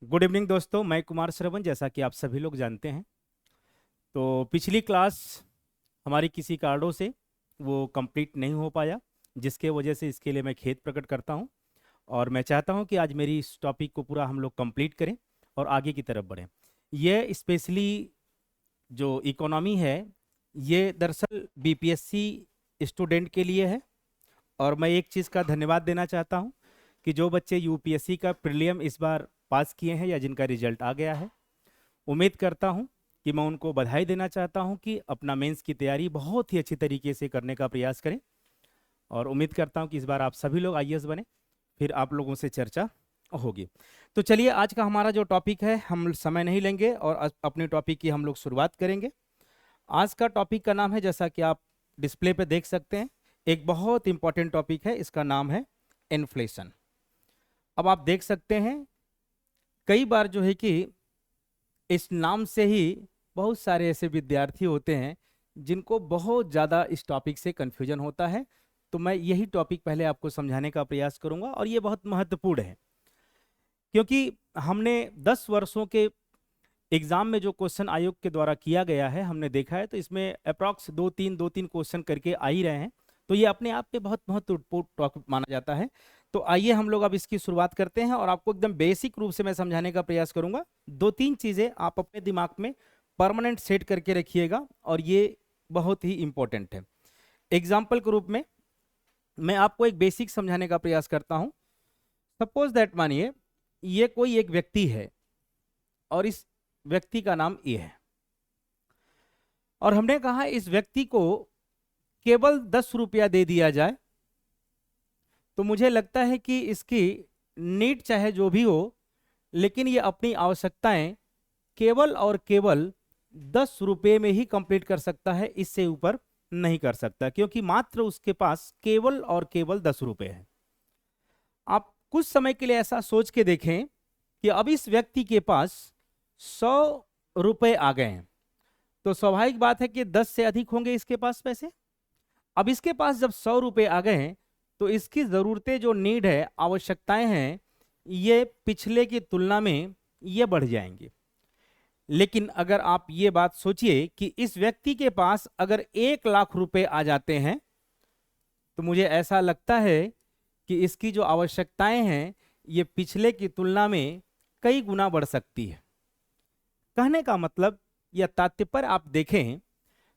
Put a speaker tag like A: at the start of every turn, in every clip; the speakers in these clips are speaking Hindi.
A: गुड इवनिंग दोस्तों, मैं कुमार श्रवण। जैसा कि आप सभी लोग जानते हैं, तो पिछली क्लास हमारी किसी कारणों से वो कंप्लीट नहीं हो पाया, जिसके वजह से इसके लिए मैं खेद प्रकट करता हूं। और मैं चाहता हूं कि आज मेरी इस टॉपिक को पूरा हम लोग कंप्लीट करें और आगे की तरफ बढ़ें। यह स्पेशली जो इकोनॉमी है, ये दरअसल बीपीएससी स्टूडेंट के लिए है। और मैं एक चीज़ का धन्यवाद देना चाहता हूं कि जो बच्चे यूपीएससी का प्रीलियम इस बार पास किए हैं या जिनका रिजल्ट आ गया है, उम्मीद करता हूं कि मैं उनको बधाई देना चाहता हूं कि अपना मेंस की तैयारी बहुत ही अच्छी तरीके से करने का प्रयास करें। और उम्मीद करता हूं कि इस बार आप सभी लोग आईएएस बने। फिर आप लोगों से चर्चा होगी। तो चलिए, आज का हमारा जो टॉपिक है, हम समय नहीं लेंगे और अपने टॉपिक की हम लोग शुरुआत करेंगे। आज का टॉपिक का नाम है, जैसा कि आप डिस्प्ले पे देख सकते हैं, एक बहुत इंपॉर्टेंट टॉपिक है। इसका नाम है इन्फ्लेशन। अब आप देख सकते हैं, कई बार जो है कि इस नाम से ही बहुत सारे ऐसे विद्यार्थी होते हैं जिनको बहुत ज़्यादा इस टॉपिक से कन्फ्यूजन होता है। तो मैं यही टॉपिक पहले आपको समझाने का प्रयास करूंगा, और ये बहुत महत्वपूर्ण है, क्योंकि हमने 10 वर्षों के एग्जाम में जो क्वेश्चन आयोग के द्वारा किया गया है, हमने देखा है, तो इसमें अप्रॉक्स दो तीन क्वेश्चन करके आ ही रहे हैं। तो ये अपने आप में बहुत महत्वपूर्ण टॉपिक माना जाता है। तो आइए हम लोग अब इसकी शुरुआत करते हैं, और आपको एकदम बेसिक रूप से मैं समझाने का प्रयास करूंगा। दो तीन चीजें आप अपने दिमाग में परमानेंट सेट करके रखिएगा, और ये बहुत ही इंपॉर्टेंट है। एग्जाम्पल के रूप में मैं आपको एक बेसिक समझाने का प्रयास करता हूं। सपोज दैट, मानिए ये कोई एक व्यक्ति है, और इस व्यक्ति का नाम ए है, और हमने कहा इस व्यक्ति को केवल 10 रुपया दे दिया जाए, तो मुझे लगता है कि इसकी नीड चाहे जो भी हो, लेकिन ये अपनी आवश्यकताएं केवल और केवल 10 रुपये में ही कंप्लीट कर सकता है, इससे ऊपर नहीं कर सकता, क्योंकि मात्र उसके पास केवल और केवल 10 रुपये है। आप कुछ समय के लिए ऐसा सोच के देखें कि अब इस व्यक्ति के पास 100 रुपये आ गए हैं, तो स्वाभाविक बात है कि 10 से अधिक होंगे इसके पास पैसे। अब इसके पास जब 100 रुपये आ गए हैं, तो इसकी ज़रूरतें, जो नीड है, आवश्यकताएं हैं, ये पिछले की तुलना में ये बढ़ जाएंगी। लेकिन अगर आप ये बात सोचिए कि इस व्यक्ति के पास अगर 1 लाख रुपए आ जाते हैं, तो मुझे ऐसा लगता है कि इसकी जो आवश्यकताएं हैं, ये पिछले की तुलना में कई गुना बढ़ सकती है। कहने का मतलब या तात्पर्य आप देखें,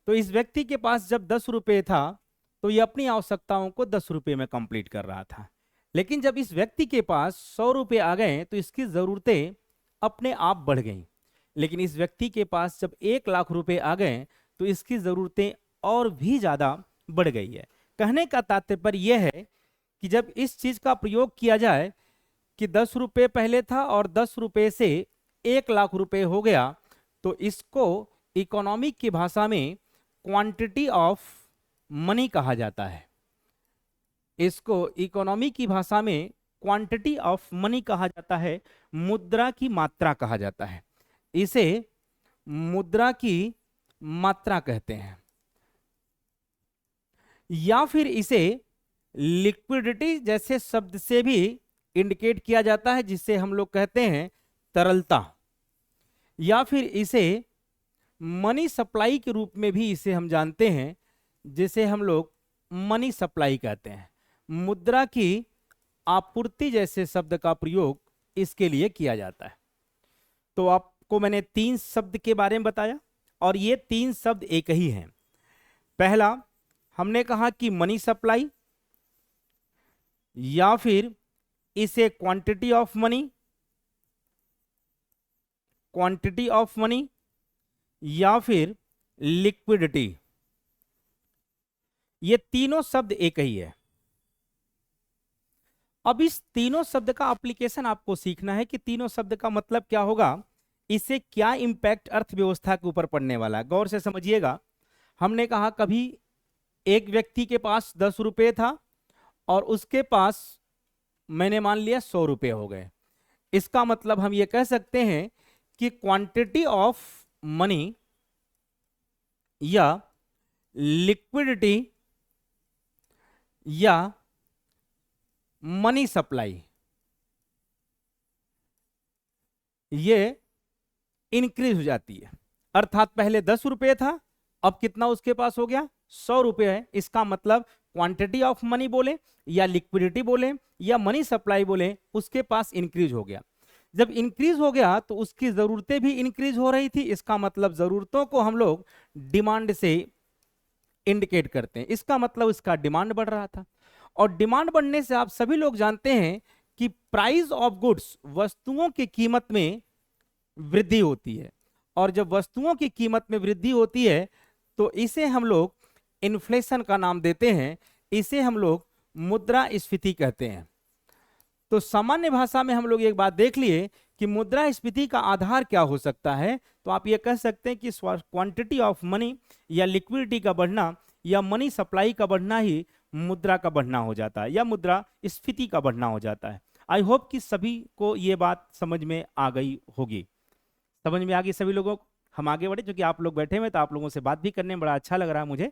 A: तो इस व्यक्ति के पास जब 10 रुपये था, तो ये अपनी आवश्यकताओं को 10 रुपये में कंप्लीट कर रहा था। लेकिन जब इस व्यक्ति के पास 100 रुपये आ गए, तो इसकी ज़रूरतें अपने आप बढ़ गईं। लेकिन इस व्यक्ति के पास जब 1 लाख रुपए आ गए, तो इसकी ज़रूरतें और भी ज़्यादा बढ़ गई है। कहने का तात्पर्य यह है कि जब इस चीज़ का प्रयोग किया जाए कि 10 रुपये पहले था और 10 रुपये से 1 लाख रुपए हो गया, तो इसको इकोनॉमिक की भाषा में क्वांटिटी ऑफ मनी कहा जाता है। इसको इकोनॉमी की भाषा में क्वांटिटी ऑफ मनी कहा जाता है, मुद्रा की मात्रा कहा जाता है। इसे मुद्रा की मात्रा कहते हैं, या फिर इसे लिक्विडिटी जैसे शब्द से भी इंडिकेट किया जाता है, जिसे हम लोग कहते हैं तरलता, या फिर इसे मनी सप्लाई के रूप में भी इसे हम जानते हैं, जिसे हम लोग मनी सप्लाई कहते हैं। मुद्रा की आपूर्ति जैसे शब्द का प्रयोग इसके लिए किया जाता है। तो आपको मैंने 3 शब्द के बारे में बताया, और ये 3 शब्द एक ही हैं। पहला हमने कहा कि मनी सप्लाई, या फिर इसे क्वांटिटी ऑफ मनी, या फिर लिक्विडिटी। ये तीनों शब्द एक ही है। अब इस तीनों शब्द का एप्लीकेशन आपको सीखना है कि तीनों शब्द का मतलब क्या होगा, इससे क्या इंपैक्ट अर्थव्यवस्था के ऊपर पड़ने वाला है। गौर से समझिएगा। हमने कहा कभी एक व्यक्ति के पास 10 रुपये था, और उसके पास मैंने मान लिया 100 रुपये हो गए। इसका मतलब हम ये कह सकते हैं कि क्वांटिटी ऑफ मनी या लिक्विडिटी या मनी सप्लाई, ये इंक्रीज हो जाती है। अर्थात पहले 10 रुपये था, अब कितना उसके पास हो गया, 100 रुपये है। इसका मतलब क्वांटिटी ऑफ मनी बोले या लिक्विडिटी बोले या मनी सप्लाई बोले, उसके पास इंक्रीज हो गया। जब इंक्रीज हो गया तो उसकी जरूरतें भी इंक्रीज हो रही थी। इसका मतलब जरूरतों को हम लोग डिमांड से इंडिकेट करते हैं। इसका मतलब इसका डिमांड बढ़ रहा था, और डिमांड बढ़ने से आप सभी लोग जानते हैं कि प्राइस ऑफ गुड्स, वस्तुओं की कीमत में वृद्धि होती है। और जब वस्तुओं की कीमत में वृद्धि होती है तो इसे हम लोग इन्फ्लेशन का नाम देते हैं। इसे हम लोग मुद्रास्फीति कहते हैं। तो सामान्य भाषा में हम लोग एक बात देख लिए कि मुद्रास्फीति का आधार क्या हो सकता है। तो आप ये कह सकते हैं कि क्वांटिटी ऑफ मनी या लिक्विडिटी का बढ़ना या मनी सप्लाई का बढ़ना ही मुद्रा का बढ़ना हो जाता है या मुद्रास्फीति का बढ़ना हो जाता है। आई होप कि सभी को ये बात समझ में आ गई होगी। समझ में आ गई सभी लोगों को? हम आगे बढ़े, क्योंकि आप लोग बैठे हुए तो आप लोगों से बात भी करने में बड़ा अच्छा लग रहा है मुझे।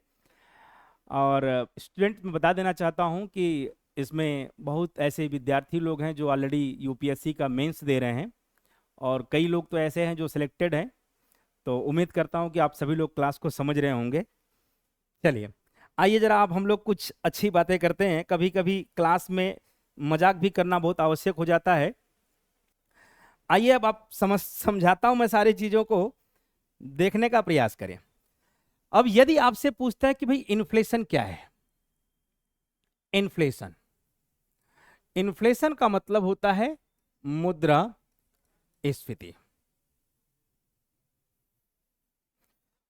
A: और स्टूडेंट में बता देना चाहता हूँ कि इसमें बहुत ऐसे विद्यार्थी लोग हैं जो ऑलरेडी यूपीएससी का मेंस दे रहे हैं, और कई लोग तो ऐसे हैं जो सिलेक्टेड हैं। तो उम्मीद करता हूँ कि आप सभी लोग क्लास को समझ रहे होंगे। चलिए आइए जरा आप हम लोग कुछ अच्छी बातें करते हैं। कभी कभी क्लास में मजाक भी करना बहुत आवश्यक हो जाता है। आइए अब आप समझाता हूं मैं सारी चीजों को, देखने का प्रयास करें। अब यदि आपसे पूछता है कि भाई इन्फ्लेशन क्या है, इन्फ्लेशन, इन्फ्लेशन का मतलब होता है मुद्रास्फीति।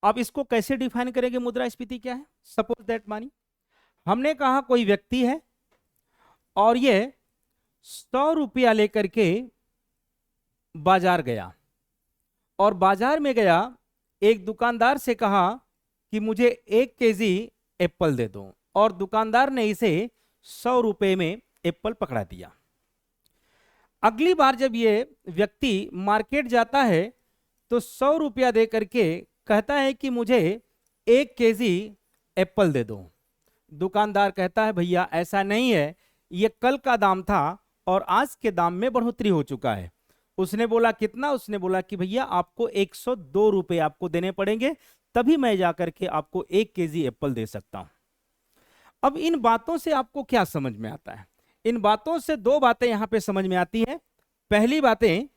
A: अब इसको कैसे डिफाइन करेंगे, मुद्रास्फीति क्या है? सपोज दैट मानी हमने कहा कोई व्यक्ति है और ये 100 रुपया लेकर के बाजार गया, और बाजार में गया, एक दुकानदार से कहा कि मुझे 1 केजी एप्पल दे दो, और दुकानदार ने इसे 100 रुपए में एप्पल पकड़ा दिया। अगली बार जब ये व्यक्ति मार्केट जाता है तो 100 रुपया दे करके कहता है कि मुझे 1 केजी एप्पल दे दो। दुकानदार कहता है भैया ऐसा नहीं है, ये कल का दाम था और आज के दाम में बढ़ोतरी हो चुका है। उसने बोला कितना? उसने बोला कि भैया आपको 102 रुपए आपको देने पड़ेंगे, तभी मैं जाकर के आपको 1 केजी एप्पल दे सकता हूं। अब इन बातों से आपको क्या समझ में आता है? इन बातों से 2 बातें यहां पे समझ में आती हैं। पहली बातें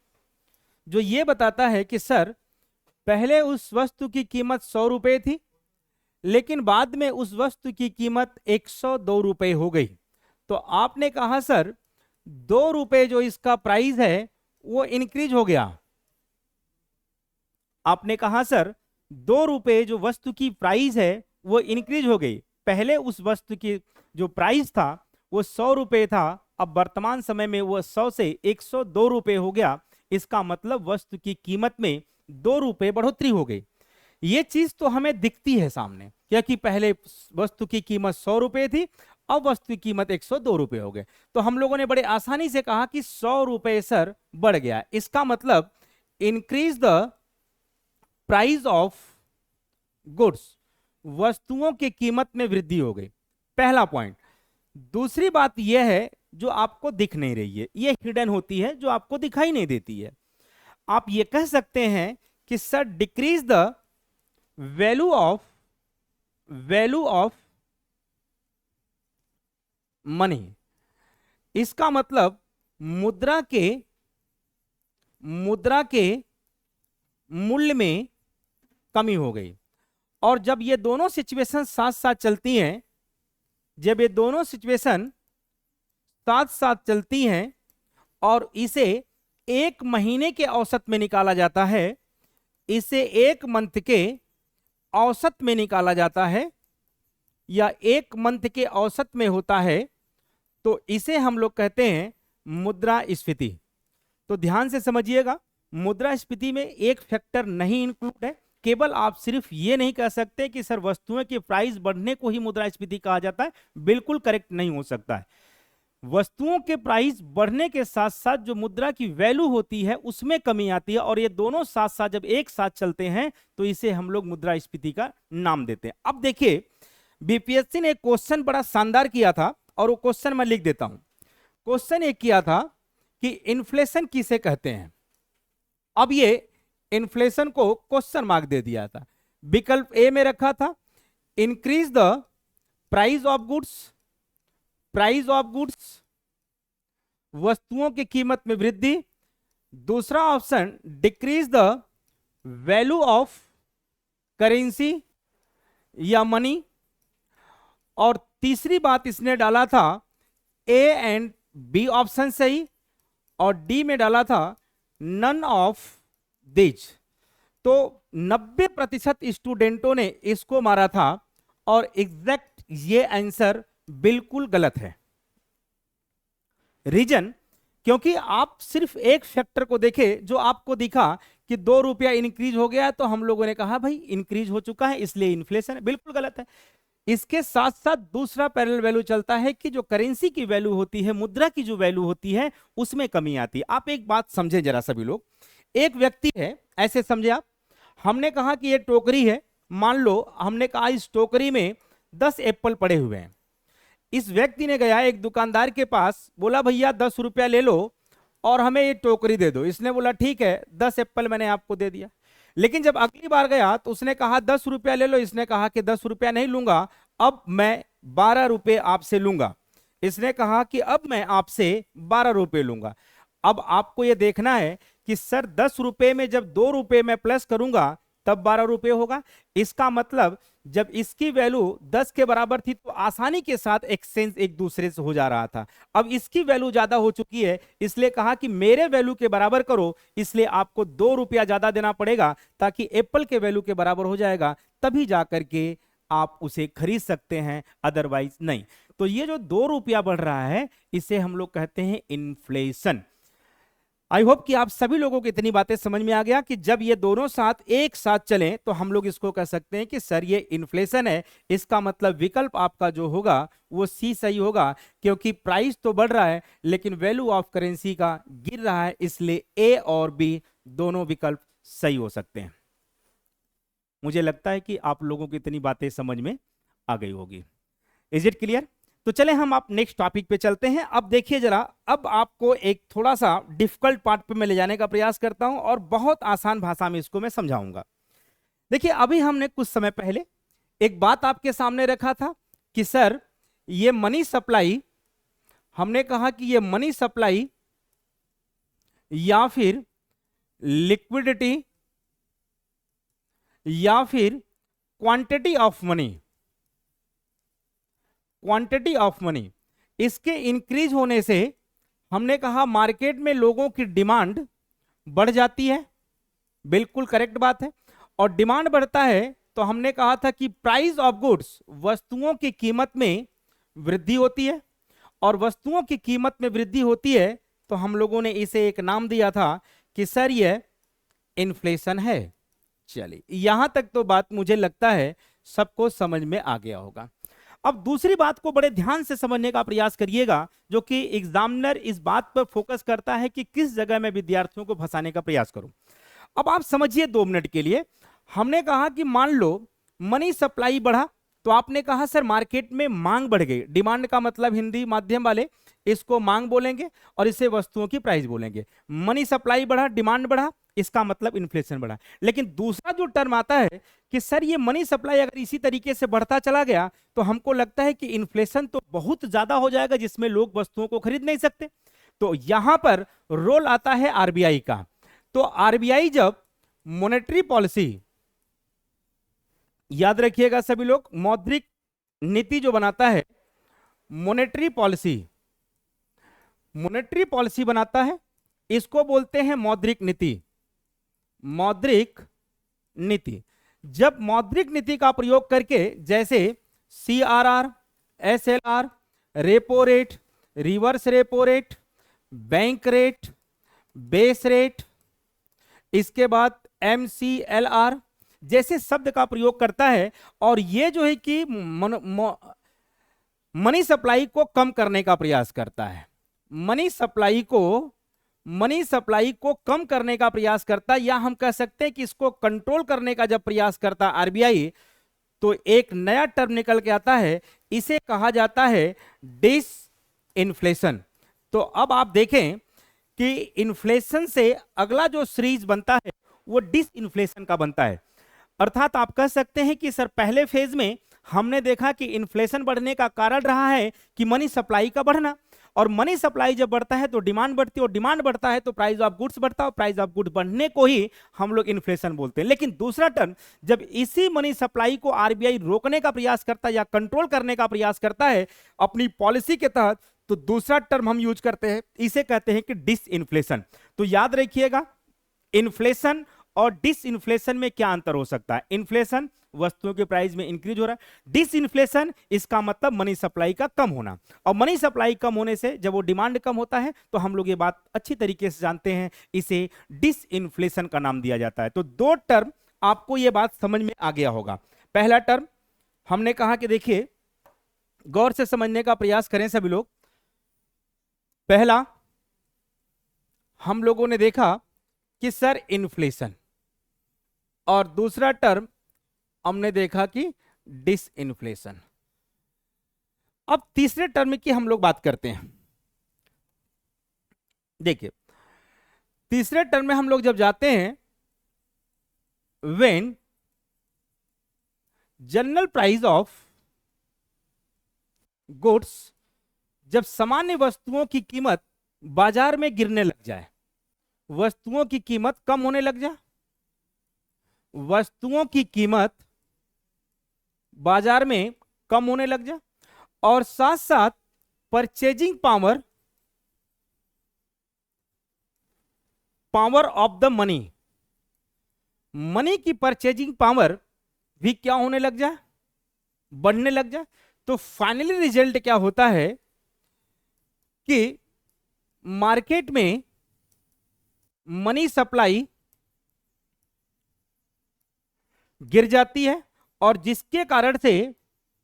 A: जो ये बताता है कि सर पहले उस वस्तु की कीमत 100 रुपए थी, लेकिन बाद में उस वस्तु की कीमत 102 रुपए हो गई। तो आपने कहा सर 2 रुपए जो इसका प्राइस है वो इंक्रीज हो गया। आपने कहा सर 2 रुपए जो वस्तु की प्राइस है वो इंक्रीज हो गई। पहले उस वस्तु की जो प्राइस था वो 100 रुपए था, अब वर्तमान समय में वो 100 से 102 रुपए हो गया। इसका मतलब वस्तु की कीमत में 2 रुपए बढ़ोतरी हो गई। ये चीज तो हमें दिखती है सामने, क्योंकि पहले वस्तु की कीमत 100 रुपए थी, अब वस्तु की कीमत 102 रुपए हो गए। तो हम लोगों ने बड़े आसानी से कहा कि 100 रुपए सर बढ़ गया। इसका मतलब increase the price of goods, वस्तुओं की कीमत में वृद्धि हो गई। पहला पॉइंट। दूसरी बात यह है जो आपको दिख नहीं रही है, यह हिडन होती है, जो आपको दिखाई नहीं देती है। आप ये कह सकते हैं कि sir decrease the value of money. इसका मतलब मुद्रा के मूल्य में कमी हो गई। और जब ये दोनों सिचुएशन साथ साथ चलती हैं, जब ये दोनों सिचुएशन साथ साथ चलती हैं और इसे 1 महीने के औसत में निकाला जाता है, इसे 1 मंथ के औसत में निकाला जाता है, या 1 मंथ के औसत में होता है, तो इसे हम लोग कहते हैं मुद्रास्फीति। तो ध्यान से समझिएगा, मुद्रास्फीति में एक फैक्टर नहीं इंक्लूड है। केवल आप सिर्फ ये नहीं कह सकते कि सर वस्तुओं के प्राइस बढ़ने को ही मुद्रास्फीति कहा जाता है, बिल्कुल करेक्ट नहीं हो सकता है। वस्तुओं के प्राइस बढ़ने के साथ साथ जो मुद्रा की वैल्यू होती है उसमें कमी आती है, और ये दोनों साथ साथ जब एक साथ चलते हैं तो इसे हम लोग मुद्रास्फीति का नाम देते हैं। अब देखिए बीपीएससी ने एक क्वेश्चन बड़ा शानदार किया था, और वो क्वेश्चन मैं लिख देता हूं। क्वेश्चन एक किया था कि इन्फ्लेशन किसे कहते हैं। अब ये इन्फ्लेशन को क्वेश्चन मार्क दे दिया था। विकल्प ए में रखा था increase the price of goods, price of goods वस्तुओं की कीमत में वृद्धि। दूसरा option decrease the value of currency या मनी। और तीसरी बात इसने डाला था ए एंड बी ऑप्शन सही, और डी में डाला था नन ऑफ दिस। तो 90% स्टूडेंटों ने इसको मारा था और एग्जैक्ट ये आंसर बिल्कुल गलत है। रीजन, क्योंकि आप सिर्फ एक फैक्टर को देखे जो आपको दिखा कि 2 रुपया इंक्रीज हो गया, तो हम लोगों ने कहा भाई इंक्रीज हो चुका है इसलिए इन्फ्लेशन है। बिल्कुल गलत है। इसके साथ साथ दूसरा पैरेलल वैल्यू चलता है कि जो करेंसी की वैल्यू होती है, मुद्रा की जो वैल्यू होती है, उसमें कमी आती है। आप एक बात समझे जरा सभी लोग, एक व्यक्ति है, ऐसे समझे आप, हमने कहा कि ये टोकरी है, मान लो हमने कहा इस टोकरी में 10 एप्पल पड़े हुए हैं। इस व्यक्ति ने गया एक दुकानदार के पास, बोला भैया 10 रुपया ले लो और हमें ये टोकरी दे दो। इसने बोला ठीक है, 10 एप्पल मैंने आपको दे दिया। लेकिन जब अगली बार गया तो उसने कहा 10 रुपया ले लो, इसने कहा कि 10 रुपया नहीं लूंगा, अब मैं 12 रुपये आपसे लूंगा। इसने कहा कि अब मैं आपसे 12 रुपये लूंगा। अब आपको यह देखना है कि सर 10 रुपये में जब 2 रुपये मैं प्लस करूंगा तब 12 रुपये होगा। इसका मतलब जब इसकी वैल्यू 10 के बराबर थी तो आसानी के साथ एक्सचेंज एक दूसरे से हो जा रहा था। अब इसकी वैल्यू ज्यादा हो चुकी है, इसलिए कहा कि मेरे वैल्यू के बराबर करो, इसलिए आपको 2 रुपया ज्यादा देना पड़ेगा ताकि एप्पल के वैल्यू के बराबर हो जाएगा, तभी जाकर के आप उसे खरीद सकते हैं, अदरवाइज नहीं। तो ये जो 2 रुपया बढ़ रहा है इसे हम लोग कहते हैं इन्फ्लेशन। आई होप कि आप सभी लोगों को इतनी बातें समझ में आ गया कि जब ये दोनों साथ एक साथ चलें तो हम लोग इसको कह सकते हैं कि सर ये इन्फ्लेशन है। इसका मतलब विकल्प आपका जो होगा वो सी सही होगा, क्योंकि प्राइस तो बढ़ रहा है लेकिन वैल्यू ऑफ करेंसी का गिर रहा है, इसलिए ए और बी दोनों विकल्प सही हो सकते हैं। मुझे लगता है कि आप लोगों को इतनी बातें समझ में आ गई होगी। Is it clear? तो चले हम आप नेक्स्ट टॉपिक पे चलते हैं। अब देखिए जरा, अब आपको एक थोड़ा सा डिफिकल्ट पार्ट पे मैं ले जाने का प्रयास करता हूं और बहुत आसान भाषा में इसको मैं समझाऊंगा। देखिए अभी हमने कुछ समय पहले एक बात आपके सामने रखा था कि सर ये मनी सप्लाई, हमने कहा कि ये मनी सप्लाई या फिर लिक्विडिटी या फिर quantity of money, quantity of money, इसके इंक्रीज होने से हमने कहा मार्केट में लोगों की डिमांड बढ़ जाती है। बिल्कुल करेक्ट बात है। और डिमांड बढ़ता है तो हमने कहा था कि प्राइस ऑफ गुड्स, वस्तुओं की कीमत में वृद्धि होती है, और वस्तुओं की कीमत में वृद्धि होती है तो हम लोगों ने इसे एक नाम दिया था कि सर ये इन्फ्लेशन है। चलिए यहां तक तो बात मुझे लगता है सबको समझ में आ गया होगा। अब दूसरी बात को बड़े ध्यान से समझने का प्रयास करिएगा, जो कि एग्जामिनर इस बात पर फोकस करता है कि किस जगह मैं विद्यार्थियों को फंसाने का प्रयास करूं। अब आप समझिए 2 मिनट के लिए। हमने कहा कि मान लो मनी सप्लाई बढ़ा, तो आपने कहा सर मार्केट में मांग बढ़ गई। डिमांड का मतलब हिंदी माध्यम वाले इसको मांग बोलेंगे और इसे वस्तुओं की प्राइस बोलेंगे। मनी सप्लाई बढ़ा, डिमांड बढ़ा, इसका मतलब इन्फ्लेशन बढ़ा। लेकिन दूसरा जो टर्म आता है कि सर ये मनी सप्लाई अगर इसी तरीके से बढ़ता चला गया तो हमको लगता है कि इन्फ्लेशन तो बहुत ज्यादा हो जाएगा जिसमें लोग वस्तुओं को खरीद नहीं सकते। तो यहां पर रोल आता है आरबीआई का। तो आरबीआई जब मॉनेटरी पॉलिसी, याद रखिएगा सभी लोग, मौद्रिक नीति जो बनाता है, मॉनेटरी पॉलिसी, मॉनेटरी पॉलिसी बनाता है, इसको बोलते हैं मौद्रिक नीति। मौद्रिक नीति, जब मौद्रिक नीति का प्रयोग करके जैसे CRR, SLR, repo rate, reverse repo rate, bank rate, base rate, इसके बाद एमसीएलआर जैसे शब्द का प्रयोग करता है, और ये जो है कि मनी सप्लाई को कम करने का प्रयास करता है, मनी सप्लाई को कम करने का प्रयास करता है, या हम कह सकते हैं कि इसको कंट्रोल करने का जब प्रयास करता है आरबीआई, तो एक नया टर्म निकल के आता है, इसे कहा जाता है डिसइन्फ्लेशन। तो अब आप देखें कि इन्फ्लेशन से अगला जो सीरीज बनता है वो डिसइन्फ्लेशन का बनता है। अर्थात आप कह सकते हैं कि सर पहले फेज में हमने देखा कि इन्फ्लेशन बढ़ने का कारण रहा है कि मनी सप्लाई का बढ़ना, और मनी सप्लाई जब बढ़ता है तो डिमांड बढ़ती है, और डिमांड बढ़ता है तो प्राइस ऑफ गुड्स बढ़ता है, और प्राइस ऑफ गुड्स बढ़ने को ही हम लोग इन्फ्लेशन बोलते हैं। लेकिन दूसरा टर्म जब इसी मनी सप्लाई को आरबीआई रोकने का प्रयास करता है या कंट्रोल करने का प्रयास करता है अपनी पॉलिसी के तहत, तो दूसरा टर्म हम यूज करते हैं, इसे कहते हैं कि डिसइन्फ्लेशन। तो याद रखिएगा, इन्फ्लेशन और डिसइन्फ्लेशन में क्या अंतर हो सकता है। इन्फ्लेशन वस्तुओं के प्राइस में इंक्रीज हो रहा है, डिसइन्फ्लेशन इसका मतलब मनी सप्लाई का कम होना, और मनी सप्लाई कम होने से जब वो डिमांड कम होता है तो हम लोग ये बात अच्छी तरीके से जानते हैं, इसे डिसइन्फ्लेशन का नाम दिया जाता है। तो दो टर्म आपको ये बात समझ में आ गया होगा। पहला टर्म हमने कहा कि देखिए गौर से समझने का प्रयास करें सभी लोग। पहला हम लोगों ने देखा कि सर इन्फ्लेशन, और दूसरा टर्म हमने देखा कि डिसइन्फ्लेशन। अब तीसरे टर्म की हम लोग बात करते हैं। देखिए तीसरे टर्म में हम लोग जब जाते हैं, when general price of goods, जब सामान्य वस्तुओं की कीमत बाजार में गिरने लग जाए, वस्तुओं की कीमत कम होने लग जाए, वस्तुओं की कीमत बाजार में कम होने लग जाए, और साथ साथ purchasing power, power of the money, money की परचेजिंग पावर भी क्या होने लग जाए, बढ़ने लग जाए, तो फाइनली रिजल्ट क्या होता है कि मार्केट में मनी सप्लाई गिर जाती है, और जिसके कारण से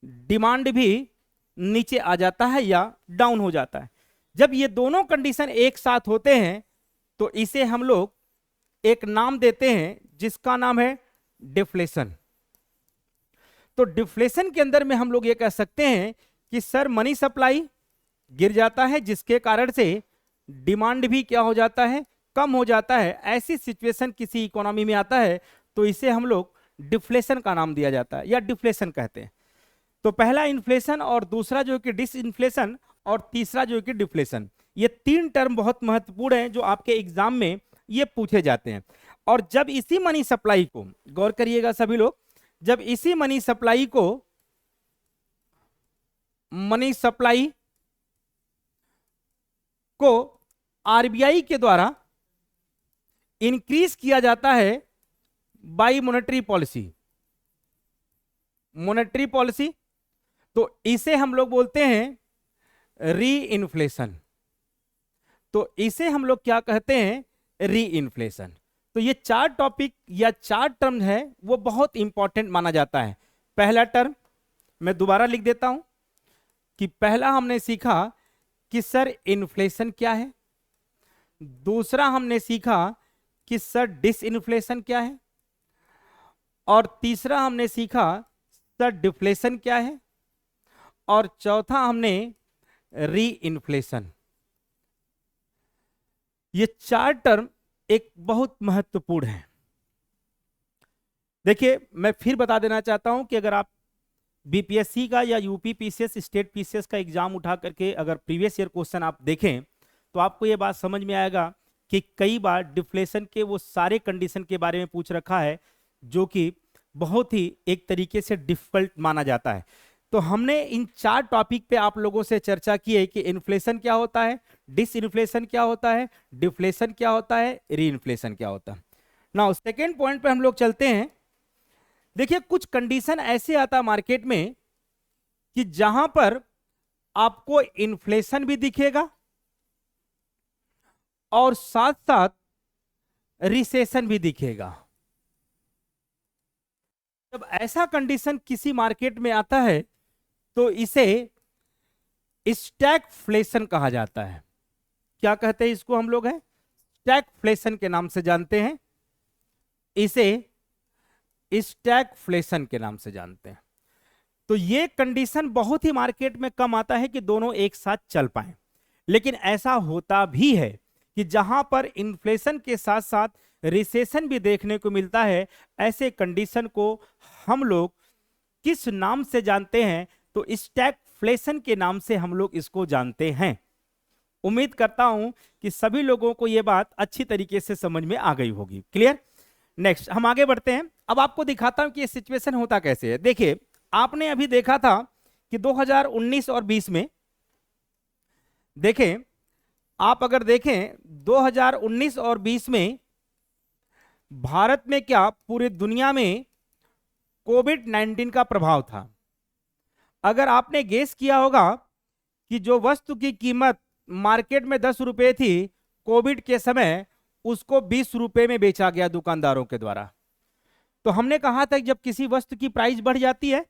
A: डिमांड भी नीचे आ जाता है या डाउन हो जाता है। जब ये दोनों कंडीशन एक साथ होते हैं तो इसे हम लोग एक नाम देते हैं जिसका नाम है डिफ्लेशन। तो डिफ्लेशन के अंदर में हम लोग ये कह सकते हैं कि सर मनी सप्लाई गिर जाता है, जिसके कारण से डिमांड भी क्या हो जाता है, कम हो जाता है। ऐसी सिचुएशन किसी इकोनॉमी में आता है तो इसे हम लोग डिफ्लेशन का नाम दिया जाता है या डिफ्लेशन कहते हैं। तो पहला इन्फ्लेशन, और दूसरा जो कि डिसइन्फ्लेशन, और तीसरा जो कि डिफ्लेशन, ये तीन टर्म बहुत महत्वपूर्ण हैं जो आपके एग्जाम में ये पूछे जाते हैं। और जब इसी मनी सप्लाई को, गौर करिएगा सभी लोग, जब इसी मनी सप्लाई को आरबीआई के द्वारा इंक्रीज किया जाता है by monetary policy, monetary policy, तो इसे हम लोग बोलते हैं री इन्फ्लेशन। तो इसे हम लोग क्या कहते हैं, री इन्फ्लेशन। तो ये चार टॉपिक या चार टर्म है वो बहुत इंपॉर्टेंट माना जाता है। पहला टर्म मैं दोबारा लिख देता हूं कि पहला हमने सीखा कि सर इन्फ्लेशन क्या है, दूसरा हमने सीखा कि सर डिसइन्फ्लेशन क्या है, और तीसरा हमने सीखा सर डिफ्लेशन क्या है, और चौथा हमने री इन्फ्लेशन। ये चार टर्म एक बहुत महत्वपूर्ण है। देखिए मैं फिर बता देना चाहता हूं कि अगर आप बीपीएससी का या यूपी पीसीएस, स्टेट पीसीएस का एग्जाम उठा करके अगर प्रीवियस ईयर क्वेश्चन आप देखें तो आपको ये बात समझ में आएगा कि कई बार डिफ्लेशन के वो सारे कंडीशन के बारे में पूछ रखा है जो कि बहुत ही एक तरीके से डिफिकल्ट माना जाता है। तो हमने इन चार टॉपिक पे आप लोगों से चर्चा की है कि इन्फ्लेशन क्या होता है, डिसइन्फ्लेशन क्या होता है, डिफ्लेशन क्या होता है, री इन्फ्लेशन क्या होता है। नाउ सेकेंड पॉइंट पे हम लोग चलते हैं। देखिए कुछ कंडीशन ऐसे आता है मार्केट में कि जहां पर आपको इन्फ्लेशन भी दिखेगा और साथ साथ रिसेशन भी दिखेगा। जब ऐसा कंडीशन किसी मार्केट में आता है तो इसे स्टैगफ्लेशन कहा जाता है। क्या कहते हैं इसको हम लोग, है स्टैगफ्लेशन के नाम से जानते हैं, इसे स्टैगफ्लेशन के नाम से जानते हैं। तो ये कंडीशन बहुत ही मार्केट में कम आता है कि दोनों एक साथ चल पाए, लेकिन ऐसा होता भी है कि जहां पर इन्फ्लेशन के साथ साथ रिसेशन भी देखने को मिलता है, ऐसे कंडीशन को हम लोग किस नाम से जानते हैं? तो स्टैगफ्लेशन के नाम से हम लोग इसको जानते हैं। उम्मीद करता हूं कि सभी लोगों को यह बात अच्छी तरीके से समझ में आ गई होगी। क्लियर? नेक्स्ट हम आगे बढ़ते हैं। अब आपको दिखाता हूं कि ये सिचुएशन होता कैसे है। देखिए, आपने अभी देखा था कि 2019 और 20 में, देखें, आप अगर देखें 2019 और 20 में भारत में क्या पूरी दुनिया में कोविड-19 का प्रभाव था। अगर आपने गेस किया होगा कि जो वस्तु की कीमत मार्केट में 10 रुपए थी, कोविड के समय उसको 20 रुपए में बेचा गया दुकानदारों के द्वारा। तो हमने कहा था कि जब किसी वस्तु की प्राइस बढ़ जाती है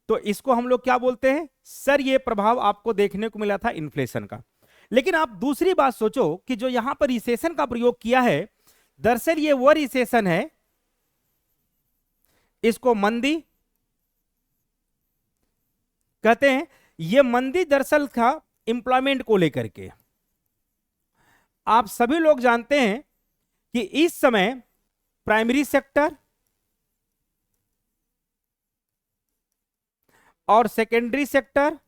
A: तो इसको हम लोग क्या बोलते हैं? सर, ये प्रभाव आपको देखने को मिला था इन्फ्लेशन का। लेकिन आप दूसरी बात सोचो कि जो यहां पर रिसेशन का प्रयोग किया है, दरअसल ये वो रिसेशन है, इसको मंदी कहते हैं। ये मंदी दरअसल था एम्प्लॉयमेंट को लेकर के। आप सभी लोग जानते हैं कि इस समय प्राइमरी सेक्टर और सेकेंडरी सेक्टर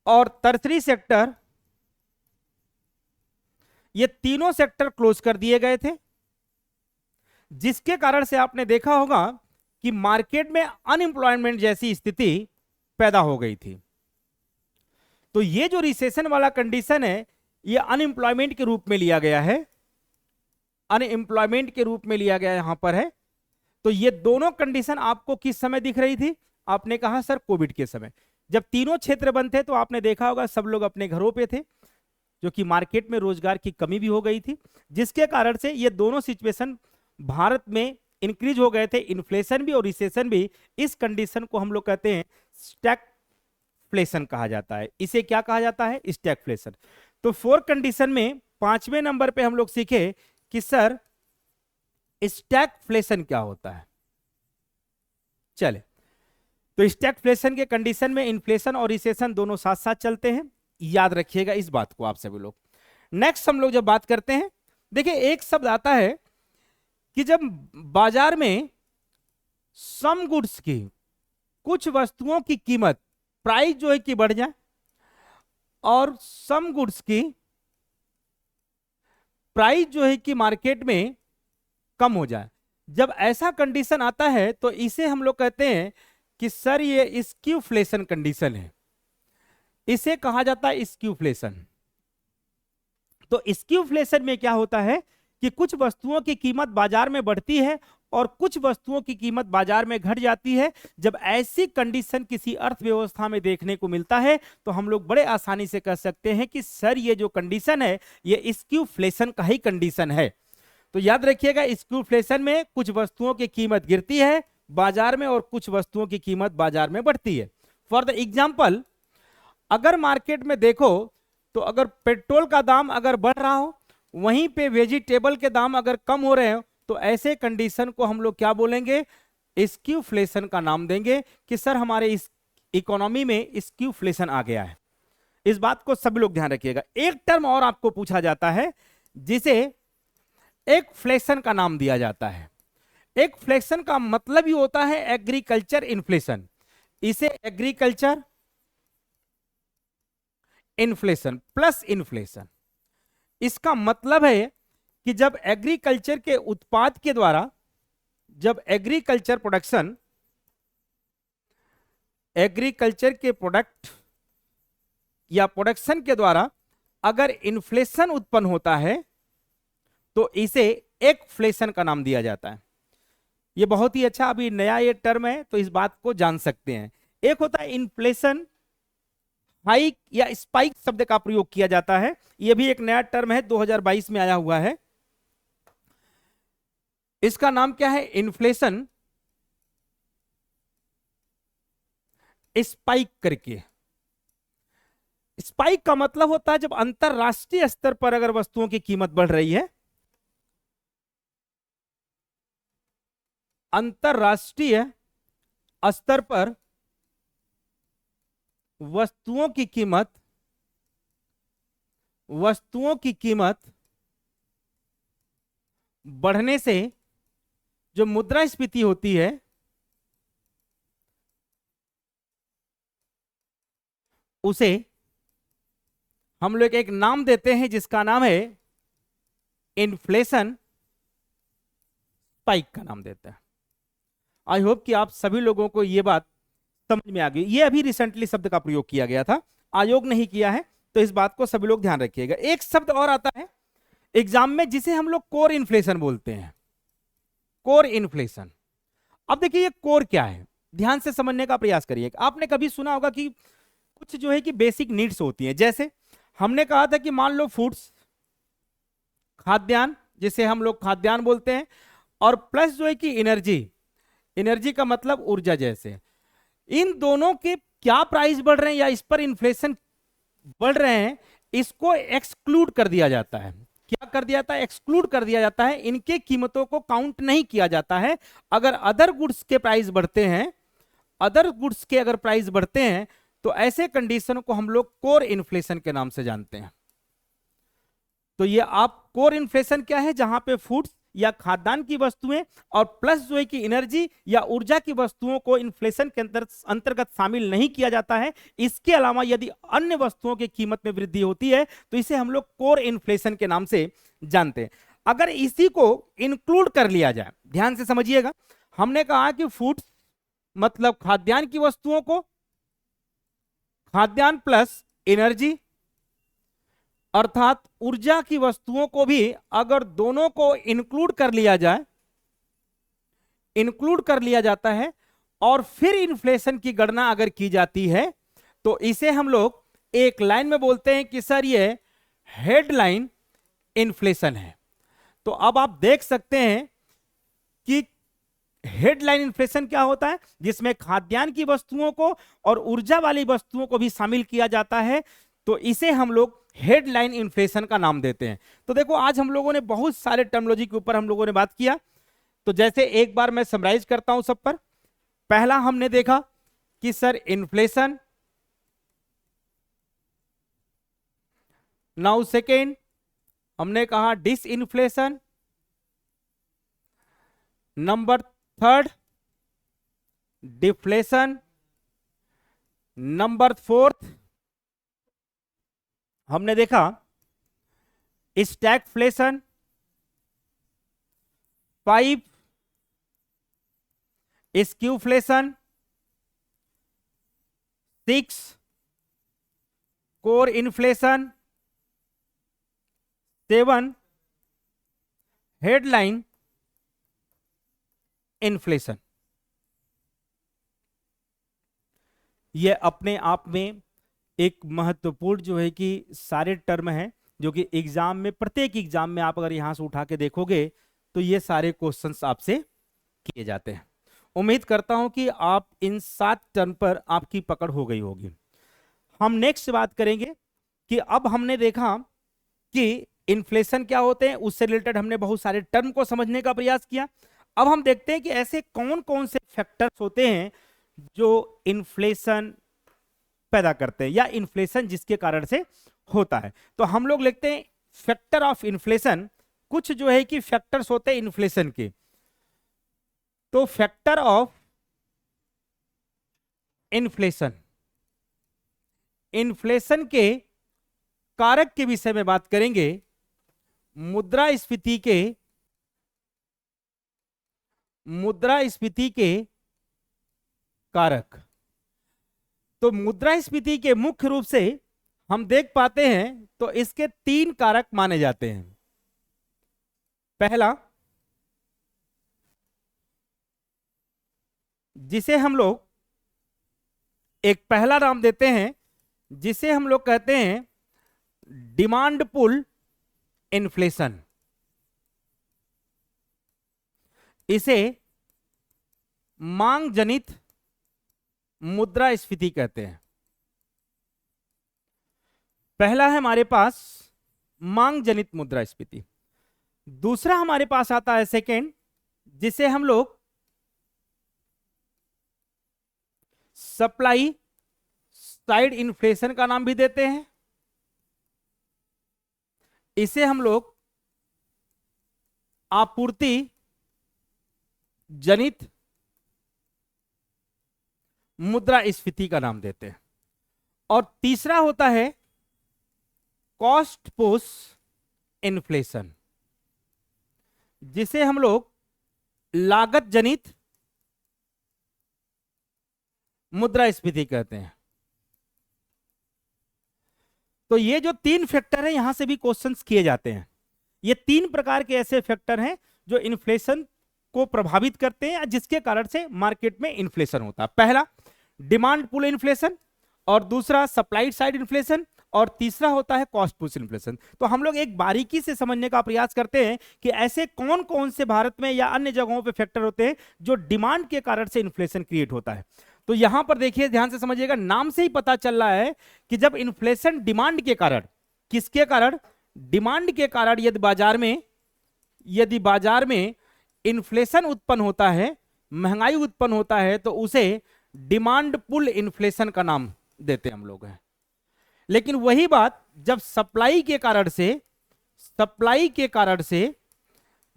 A: और टर्शरी सेक्टर, ये तीनों सेक्टर क्लोज कर दिए गए थे, जिसके कारण से आपने देखा होगा कि मार्केट में अनएम्प्लॉयमेंट जैसी स्थिति पैदा हो गई थी। तो ये जो रिसेशन वाला कंडीशन है, ये अनएम्प्लॉयमेंट के रूप में लिया गया है, अनएम्प्लॉयमेंट के रूप में लिया गया यहां पर है। तो ये दोनों कंडीशन आपको किस समय दिख रही थी? आपने कहा सर कोविड के समय। जब तीनों क्षेत्र बंद थे तो आपने देखा होगा सब लोग अपने घरों पे थे, जो कि मार्केट में रोजगार की कमी भी हो गई थी, जिसके कारण से ये दोनों सिचुएशन भारत में इंक्रीज हो गए थे, इन्फ्लेशन भी और रिसेशन भी। इस कंडीशन को हम लोग कहते हैं स्टैगफ्लेशन कहा जाता है। इसे क्या कहा जाता है? स्टैगफ्लेशन। तो 4 कंडीशन में 5वें नंबर पे हम लोग सीखे कि सर स्टैगफ्लेशन क्या होता है। चले, तो स्टैगफ्लेशन के कंडीशन में इन्फ्लेशन और रिसेशन दोनों साथ साथ चलते हैं, याद रखिएगा इस बात को आप सभी लोग। नेक्स्ट हम लोग जब बात करते हैं, देखिए एक शब्द आता है कि जब बाजार में सम गुड्स की, कुछ वस्तुओं की कीमत, प्राइस जो है कि बढ़ जाए और सम गुड्स की प्राइस जो है कि मार्केट में कम हो जाए, जब ऐसा कंडीशन आता है तो इसे हम लोग कहते हैं कि सर ये स्क्यूफ्लेशन कंडीशन है। इसे कहा जाता है स्क्यूफ्लेशन। तो स्क्यूफ्लेशन में क्या होता है कि कुछ वस्तुओं की कीमत बाजार में बढ़ती है और कुछ वस्तुओं की कीमत बाजार में घट जाती है। जब ऐसी कंडीशन किसी अर्थव्यवस्था में देखने को मिलता है तो हम लोग बड़े आसानी से कह सकते हैं कि सर ये जो कंडीशन है ये स्क्यूफ्लेशन का ही कंडीशन है। तो याद रखिएगा, स्क्यूफ्लेशन में कुछ वस्तुओं की कीमत गिरती है बाजार में और कुछ वस्तुओं की कीमत बाजार में बढ़ती है। फॉर द एग्जाम्पल, अगर मार्केट में देखो तो अगर पेट्रोल का दाम अगर बढ़ रहा हो, वहीं पे वेजिटेबल के दाम अगर कम हो रहे हो, तो ऐसे कंडीशन को हम लोग क्या बोलेंगे? स्क्यूफ्लेशन का नाम देंगे कि सर हमारे इस इकोनॉमी में स्क्यूफ्लेशन आ गया है। इस बात को सब लोग ध्यान रखिएगा। एक टर्म और आपको पूछा जाता है जिसे एगफ्लेशन का नाम दिया जाता है। एगफ्लेशन का मतलब ही होता है एग्रीकल्चर इन्फ्लेशन। इसे एग्रीकल्चर इन्फ्लेशन प्लस इन्फ्लेशन, इसका मतलब है कि जब एग्रीकल्चर के उत्पाद के द्वारा, जब एग्रीकल्चर प्रोडक्शन, एग्रीकल्चर के प्रोडक्ट या प्रोडक्शन के द्वारा अगर इन्फ्लेशन उत्पन्न होता है तो इसे एगफ्लेशन का नाम दिया जाता है। ये बहुत ही अच्छा, अभी नया ये टर्म है तो इस बात को जान सकते हैं। एक होता है इन्फ्लेशन, हाइक या स्पाइक शब्द का प्रयोग किया जाता है। यह भी एक नया टर्म है, 2022 में आया हुआ है। इसका नाम क्या है? इन्फ्लेशन स्पाइक करके। स्पाइक का मतलब होता है जब अंतरराष्ट्रीय स्तर पर अगर वस्तुओं की कीमत बढ़ रही है, अंतरराष्ट्रीय स्तर पर वस्तुओं की कीमत वस्तुओं की कीमत बढ़ने से जो मुद्रास्फीति होती है उसे हम लोग एक नाम देते हैं जिसका नाम है इन्फ्लेशन स्पाइक का नाम देते हैं। आई होप कि आप सभी लोगों को यह बात समझ में आ गई। ये अभी रिसेंटली शब्द का प्रयोग किया गया था, आयोग नहीं किया है, तो इस बात को सभी लोग ध्यान रखिएगा। एक शब्द और आता है एग्जाम में जिसे हम लोग कोर इन्फ्लेशन बोलते हैं, कोर इन्फ्लेशन। अब देखिए ये कोर क्या है, ध्यान से समझने का प्रयास करिए। आपने कभी सुना होगा कि कुछ जो है कि बेसिक नीड्स होती हैं, जैसे हमने कहा था कि मान लो फूड्स, खाद्यान्न जिसे हम लोग खाद्यान्न बोलते हैं, और प्लस जो है कि एनर्जी, एनर्जी का मतलब ऊर्जा। जैसे इन दोनों के क्या प्राइस बढ़ रहे हैं या इस पर इन्फ्लेशन बढ़ रहे हैं, इसको एक्सक्लूड कर दिया जाता है। क्या कर दिया जाता है? एक्सक्लूड कर दिया जाता है। इनके कीमतों को काउंट नहीं किया जाता है। अगर अदर गुड्स के प्राइस बढ़ते हैं, अदर गुड्स के अगर प्राइस बढ़ते हैं, तो ऐसे कंडीशन को हम लोग कोर इन्फ्लेशन के नाम से जानते हैं। तो ये आप कोर इन्फ्लेशन क्या है? जहां पे फूड्स या खाद्यान्न की वस्तुएं और प्लस जो है कि एनर्जी या ऊर्जा की वस्तुओं को इन्फ्लेशन के अंतर्गत शामिल नहीं किया जाता है। इसके अलावा यदि अन्य वस्तुओं की कीमत में वृद्धि होती है तो इसे हम लोग कोर इन्फ्लेशन के नाम से जानते हैं। अगर इसी को इंक्लूड कर लिया जाए, ध्यान से समझिएगा, हमने कहा कि फूड्स मतलब खाद्यान्न की वस्तुओं को, खाद्यान्न प्लस एनर्जी अर्थात ऊर्जा की वस्तुओं को भी अगर दोनों को इंक्लूड कर लिया जाए, इंक्लूड कर लिया जाता है और फिर इन्फ्लेशन की गणना अगर की जाती है, तो इसे हम लोग एक लाइन में बोलते हैं कि सर ये हेडलाइन इन्फ्लेशन है। तो अब आप देख सकते हैं कि हेडलाइन इन्फ्लेशन क्या होता है, जिसमें खाद्यान्न की वस्तुओं को और ऊर्जा वाली वस्तुओं को भी शामिल किया जाता है। तो इसे हम लोग हेडलाइन इन्फ्लेशन का नाम देते हैं। तो देखो आज हम लोगों ने बहुत सारे टर्मिनोलॉजी के ऊपर हम लोगों ने बात किया। तो जैसे एक बार मैं समराइज करता हूं सब पर। पहला हमने देखा कि सर इन्फ्लेशन, नाउ सेकेंड हमने कहा disinflation, number third deflation, number fourth हमने देखा stagflation, 5 skewflation, 6 core inflation, 7 headline inflation. यह अपने आप में एक महत्वपूर्ण जो है कि सारे टर्म हैं जो कि एग्जाम में, प्रत्येक एग्जाम में आप अगर यहां से उठा के देखोगे तो ये सारे क्वेश्चंस आपसे किए जाते हैं। उम्मीद करता हूं कि आप इन 7 टर्म पर आपकी पकड़ हो गई होगी। हम नेक्स्ट बात करेंगे कि अब हमने देखा कि इन्फ्लेशन क्या होते हैं, उससे रिलेटेड हमने बहुत सारे टर्म को समझने का प्रयास किया। अब हम देखते हैं कि ऐसे कौन कौन से फैक्टर्स होते हैं जो इन्फ्लेशन पैदा करते हैं या इन्फ्लेशन जिसके कारण से होता है। तो हम लोग लिखते हैं फैक्टर ऑफ इन्फ्लेशन। कुछ जो है कि फैक्टर्स होते हैं इन्फ्लेशन के। तो फैक्टर ऑफ इन्फ्लेशन, इन्फ्लेशन के कारक के विषय में बात करेंगे। मुद्रास्फीति के, मुद्रास्फीति के कारक। तो मुद्रास्फीति के मुख्य रूप से हम देख पाते हैं तो इसके 3 कारक माने जाते हैं। पहला, जिसे हम लोग एक पहला नाम देते हैं, जिसे हम लोग कहते हैं डिमांड पुल इन्फ्लेशन। इसे मांग जनित मुद्रास्फीति कहते हैं। पहला है हमारे पास मांग जनित मुद्रास्फीति। दूसरा हमारे पास आता है सेकेंड, जिसे हम लोग सप्लाई साइड इन्फ्लेशन का नाम भी देते हैं। इसे हम लोग आपूर्ति जनित मुद्रास्फीति का नाम देते हैं। और तीसरा होता है कॉस्ट पुश इन्फ्लेशन, जिसे हम लोग लागत जनित मुद्रास्फीति कहते हैं। तो ये जो तीन फैक्टर है यहां से भी क्वेश्चंस किए जाते हैं। ये तीन प्रकार के ऐसे फैक्टर हैं जो इन्फ्लेशन को प्रभावित करते हैं, जिसके कारण से मार्केट में इन्फ्लेशन होता है। पहला डिमांड पुल इन्फ्लेशन, और दूसरा सप्लाई साइड इन्फ्लेशन, और तीसरा होता है कॉस्ट पुश इन्फ्लेशन। तो हम लोग एक बारीकी से समझने का प्रयास करते हैं कि ऐसे कौन कौन से भारत में या अन्य जगहों पे फैक्टर होते हैं जो डिमांड के कारण से इन्फ्लेशन क्रिएट होता है। तो यहां पर देखिए, ध्यान से समझिएगा, नाम से ही पता चल रहा है कि जब इन्फ्लेशन डिमांड के कारण, किसके कारण? डिमांड के कारण यदि बाजार में इन्फ्लेशन उत्पन्न होता है, महंगाई उत्पन्न होता है, तो उसे डिमांड पुल इन्फ्लेशन का नाम देते हम लोग हैं। लेकिन वही बात जब सप्लाई के कारण से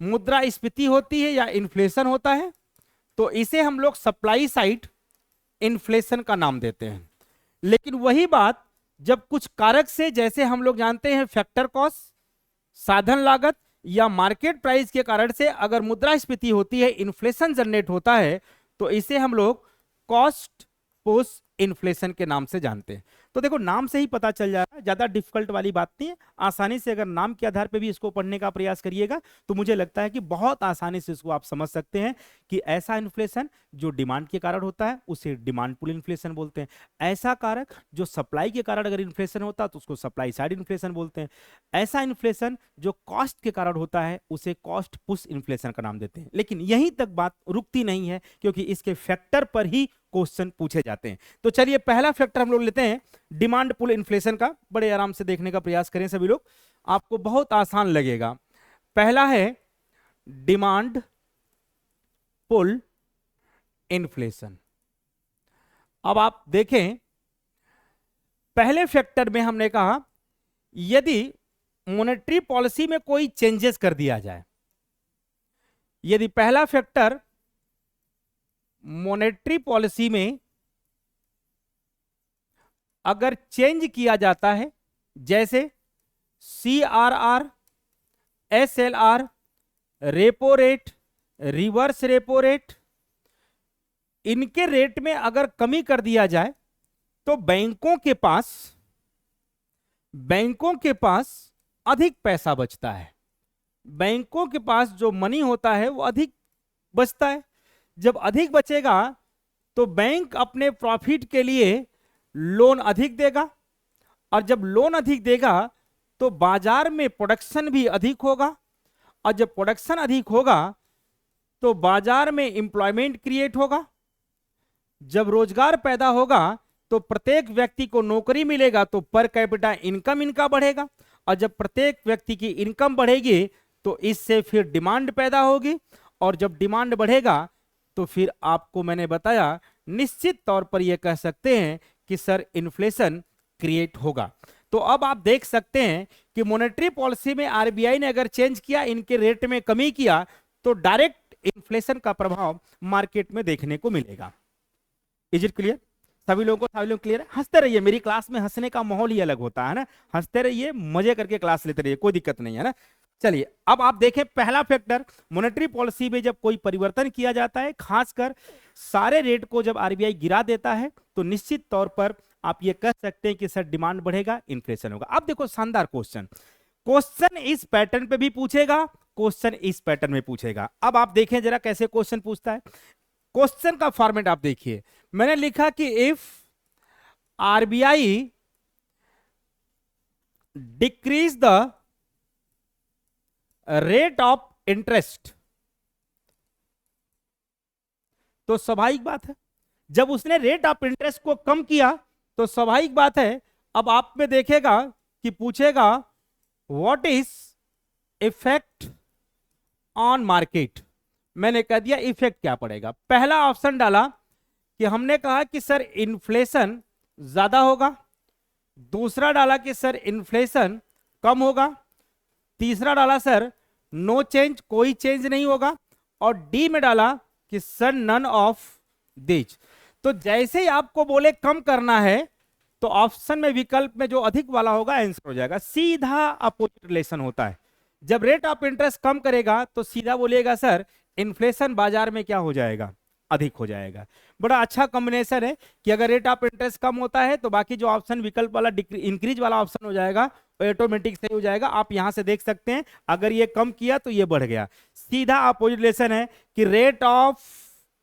A: मुद्रास्फीति होती है या इन्फ्लेशन होता है, तो इसे हम लोग सप्लाई साइड इन्फ्लेशन का नाम देते हैं। लेकिन वही बात जब कुछ कारक से, जैसे हम लोग जानते हैं फैक्टर कॉस्ट, साधन लागत या मार्केट प्राइस के कारण से अगर मुद्रास्फीति होती है, इन्फ्लेशन जनरेट होता है, तो इसे हम लोग कॉस्ट पुश इन्फ्लेशन के नाम से जानते हैं। तो देखो, नाम से ही पता चल जा रहा है, ज्यादा डिफिकल्ट वाली बात नहीं है। आसानी से अगर नाम के आधार पे भी इसको पढ़ने का प्रयास करिएगा तो मुझे लगता है कि बहुत आसानी से इसको आप समझ सकते हैं कि ऐसा इन्फ्लेशन जो डिमांड के कारण होता है उसे डिमांड पुल इन्फ्लेशन बोलते हैं। ऐसा कारक जो सप्लाई के कारण अगर इन्फ्लेशन होता है तो उसको सप्लाई साइड इन्फ्लेशन बोलते हैं। ऐसा इन्फ्लेशन जो कॉस्ट के कारण होता है उसे कॉस्ट पुश इन्फ्लेशन का नाम देते हैं। लेकिन यहीं तक बात रुकती नहीं है, क्योंकि इसके फैक्टर पर ही क्वेश्चन पूछे जाते हैं। तो चलिए पहला फैक्टर हम लोग लेते हैं डिमांड पुल इन्फ्लेशन का। बड़े आराम से देखने का प्रयास करें सभी लोग, आपको बहुत आसान लगेगा। पहला है डिमांड पुल इन्फ्लेशन। अब आप देखें, पहले फैक्टर में हमने कहा यदि मॉनेटरी पॉलिसी में कोई चेंजेस कर दिया जाए, यदि पहला फैक्टर मॉनेटरी पॉलिसी में अगर चेंज किया जाता है, जैसे CRR, SLR, repo rate, reverse repo rate, इनके रेट में अगर कमी कर दिया जाए, तो बैंकों के पास अधिक पैसा बचता है। बैंकों के पास जो मनी होता है वो अधिक बचता है। जब अधिक बचेगा तो बैंक अपने प्रॉफिट के लिए लोन अधिक देगा, और जब लोन अधिक देगा तो बाजार में प्रोडक्शन भी अधिक होगा, और जब प्रोडक्शन अधिक होगा तो बाजार में एम्प्लॉयमेंट क्रिएट होगा। जब रोजगार पैदा होगा तो प्रत्येक व्यक्ति को नौकरी मिलेगा, तो पर कैपिटा इनकम इनका बढ़ेगा, और जब प्रत्येक व्यक्ति की इनकम बढ़ेगी तो इससे फिर डिमांड पैदा होगी, और जब डिमांड बढ़ेगा तो फिर आपको मैंने बताया निश्चित तौर पर यह कह सकते हैं कि सर इन्फ्लेशन क्रिएट होगा। तो अब आप देख सकते हैं कि मॉनेटरी पॉलिसी में आरबीआई ने अगर चेंज किया, इनके रेट में कमी किया, तो डायरेक्ट इन्फ्लेशन का प्रभाव मार्केट में देखने को मिलेगा। Is it clear? सभी लोग क्लियर है? हंसते रहिए, मेरी क्लास में हंसने का माहौल ही अलग होता है ना। हंसते रहिए, मजे करके क्लास लेते रहिए, कोई दिक्कत नहीं है ना। चलिए अब आप देखें, पहला फैक्टर, मॉनेटरी पॉलिसी में जब कोई परिवर्तन किया जाता है, खासकर सारे रेट को जब आरबीआई गिरा देता है, तो निश्चित तौर पर आप ये कह सकते हैं कि सर डिमांड बढ़ेगा, इन्फ्लेशन होगा। अब देखो शानदार क्वेश्चन इस पैटर्न पे भी पूछेगा, क्वेश्चन इस पैटर्न में पूछेगा। अब आप देखें जरा कैसे क्वेश्चन पूछता है। क्वेश्चन का फॉर्मेट आप देखिए, मैंने लिखा कि if RBI decrease the rate of interest, तो स्वाभाविक बात है जब उसने रेट ऑफ इंटरेस्ट को कम किया तो स्वाभाविक बात है अब आप में देखेगा कि पूछेगा what is effect on market. मैंने कह दिया इफेक्ट क्या पड़ेगा। पहला ऑप्शन डाला कि हमने कहा कि सर इन्फ्लेशन ज्यादा होगा, दूसरा डाला कि सर इन्फ्लेशन कम होगा, तीसरा डाला सर नो चेंज, कोई चेंज नहीं होगा, और डी में डाला कि सर नन ऑफ दिस। तो जैसे ही आपको बोले कम करना है तो ऑप्शन में विकल्प में जो अधिक वाला होगा आंसर हो जाएगा। सीधा अपोजिट रिलेशन होता है। जब रेट ऑफ इंटरेस्ट कम करेगा तो सीधा बोलिएगा सर इन्फ्लेशन बाजार में क्या हो जाएगा, अधिक हो जाएगा। बड़ा अच्छा कॉम्बिनेशन है कि अगर रेट ऑफ इंटरेस्ट कम होता है तो बाकी जो ऑप्शन विकल्प वाला इंक्रीज वाला ऑप्शन हो जाएगा वो ऑटोमेटिक सही हो जाएगा। आप यहां से देख सकते हैं अगर ये कम किया तो ये बढ़ गया। सीधा अपोजिट रिलेशन है कि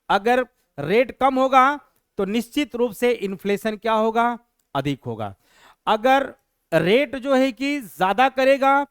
A: अगर रेट कम होगा तो निश्चित रूप से इन्फ्लेशन क्या होगा, अधिक होगा। अगर रेट जो है कि ज्यादा करेगा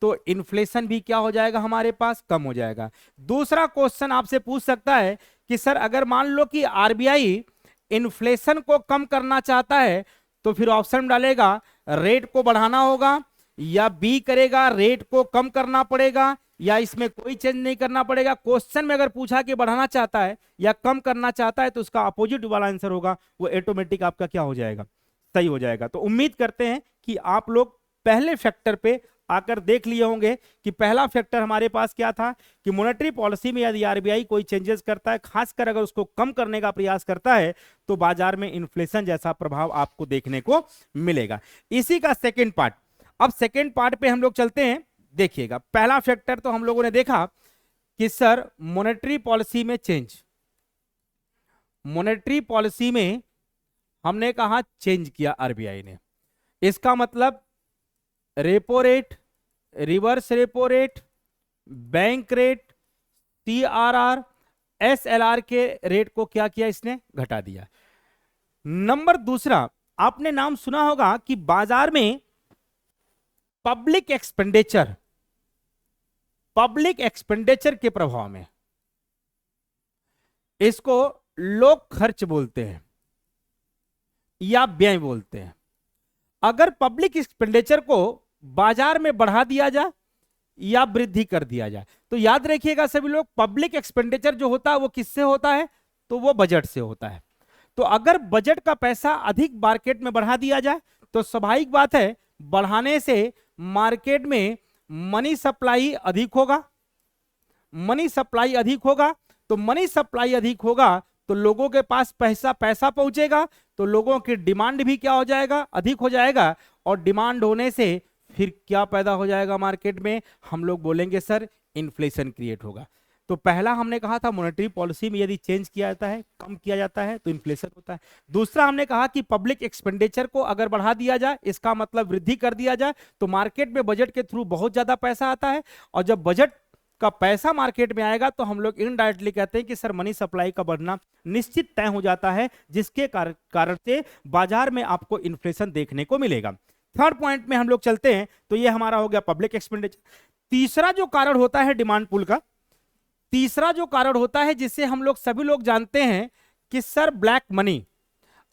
A: तो इन्फ्लेशन भी क्या हो जाएगा, हमारे पास कम हो जाएगा। दूसरा क्वेश्चन आपसे पूछ सकता है कि सर अगर मान लो कि आरबीआई इन्फ्लेशन को कम करना चाहता है तो फिर ऑप्शन डालेगा रेट को बढ़ाना होगा, या बी करेगा रेट को कम करना पड़ेगा, या इसमें कोई चेंज नहीं करना पड़ेगा। क्वेश्चन में अगर पूछा कि बढ़ाना चाहता है या कम करना चाहता है तो उसका अपोजिट वाला आंसर होगा, वो ऑटोमेटिक आपका क्या हो जाएगा, सही हो जाएगा। तो उम्मीद करते हैं कि आप लोग पहले फैक्टर पे आकर देख लिए होंगे कि पहला फैक्टर हमारे पास क्या था कि मॉनेटरी पॉलिसी में यदि आरबीआई कोई चेंजेस करता है, खासकर अगर उसको कम करने का प्रयास करता है तो बाजार में इन्फ्लेशन जैसा प्रभाव आपको देखने को मिलेगा। इसी का सेकंड पार्ट, अब सेकंड पार्ट पे हम लोग चलते हैं। देखिएगा पहला फैक्टर तो हम लोगों ने देखा कि सर मॉनेटरी पॉलिसी में चेंज, मॉनेटरी पॉलिसी में हमने कहा चेंज किया आरबीआई ने, इसका मतलब repo rate, reverse repo rate, bank rate, TRR, SLR के रेट को क्या किया, इसने घटा दिया। नंबर दूसरा, आपने नाम सुना होगा कि बाजार में पब्लिक एक्सपेंडिचर के प्रभाव में, इसको लोग खर्च बोलते हैं या व्यय बोलते हैं। अगर पब्लिक एक्सपेंडिचर को बाजार में बढ़ा दिया जाए या वृद्धि कर दिया जाए तो याद रखिएगा सभी लोग, पब्लिक एक्सपेंडिचर जो होता है वो किससे होता है, तो वो बजट से होता है। तो अगर बजट का पैसा अधिक मार्केट में बढ़ा दिया जाए तो स्वाभाविक बात है बढ़ाने से मार्केट में मनी सप्लाई अधिक होगा, मनी सप्लाई अधिक होगा, तो मनी सप्लाई अधिक होगा तो लोगों के पास पैसा पहुंचेगा, तो लोगों की डिमांड भी क्या हो जाएगा, अधिक हो जाएगा, और डिमांड होने से फिर क्या पैदा हो जाएगा मार्केट में, हम लोग बोलेंगे सर इन्फ्लेशन क्रिएट होगा। तो पहला हमने कहा था मॉनेटरी पॉलिसी में यदि चेंज किया जाता है, कम किया जाता है तो इन्फ्लेशन होता है। दूसरा हमने कहा कि पब्लिक एक्सपेंडिचर को अगर बढ़ा दिया जाए, इसका मतलब वृद्धि कर दिया जाए, तो मार्केट में बजट के थ्रू बहुत ज्यादा पैसा आता है, और जब बजट का पैसा मार्केट में आएगा तो हम लोग इनडायरेक्टली कहते हैं कि सर मनी सप्लाई का बढ़ना निश्चित तय हो जाता है, जिसके कारण से बाजार में आपको इन्फ्लेशन देखने को मिलेगा। थर्ड पॉइंट में हम लोग चलते हैं, तो ये हमारा हो गया पब्लिक एक्सपेंडिचर। तीसरा जो कारण होता है डिमांड पुल का, तीसरा जो कारण होता है जिससे हम लोग सभी लोग जानते हैं कि सर ब्लैक मनी।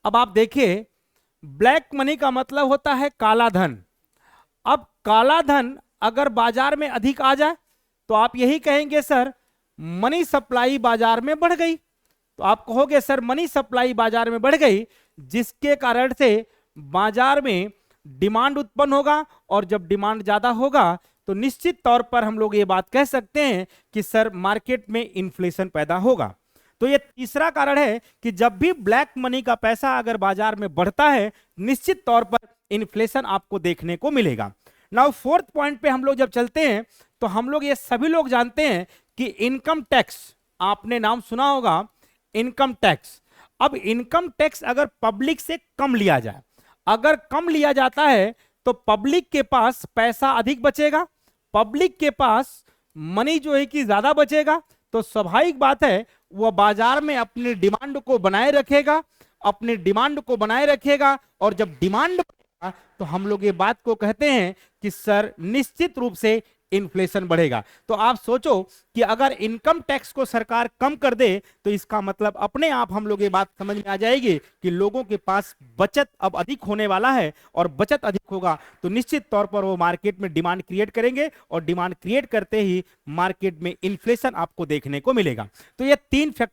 A: अब आप देखिए ब्लैक मनी का मतलब होता है काला धन। अब काला धन अगर बाजार में अधिक आ जाए तो आप यही कहेंगे सर मनी सप्लाई बाजार में बढ़ गई, तो आप कहोगे सर मनी सप्लाई बाजार में बढ़ गई, जिसके कारण से बाजार में डिमांड उत्पन्न होगा, और जब डिमांड ज्यादा होगा तो निश्चित तौर पर हम लोग ये बात कह सकते हैं कि सर मार्केट में इन्फ्लेशन पैदा होगा। तो ये तीसरा कारण है कि जब भी ब्लैक मनी का पैसा अगर बाजार में बढ़ता है निश्चित तौर पर इन्फ्लेशन आपको देखने को मिलेगा। नाउ फोर्थ पॉइंट पे हम लोग जब चलते हैं तो हम लोग ये सभी लोग जानते हैं कि इनकम टैक्स, आपने नाम सुना होगा इनकम टैक्स। अब इनकम टैक्स अगर पब्लिक से कम लिया जाए, अगर कम लिया जाता है तो पब्लिक के पास पैसा अधिक बचेगा, पब्लिक के पास मनी जो है कि ज्यादा बचेगा, तो स्वाभाविक बात है वह बाजार में अपनी डिमांड को बनाए रखेगा, अपनी डिमांड को बनाए रखेगा, और जब डिमांड बढ़ेगा तो हम लोग ये बात को कहते हैं कि सर निश्चित रूप से इन्फ्लेशन बढ़ेगा। तो आप सोचो कि अगर इनकम टैक्स को सरकार कम कर दे तो इसका मतलब अपने आप हम लोग ये बात समझ में आ जाएगी कि लोगों के पास बचत अब अधिक होने वाला है, और बचत अधिक होगा तो निश्चित तौर पर वो मार्केट में डिमांड क्रिएट करेंगे, और डिमांड क्रिएट करते ही मार्केट में इन्फ्लेशन आपको देखने को मिलेगा। तो ये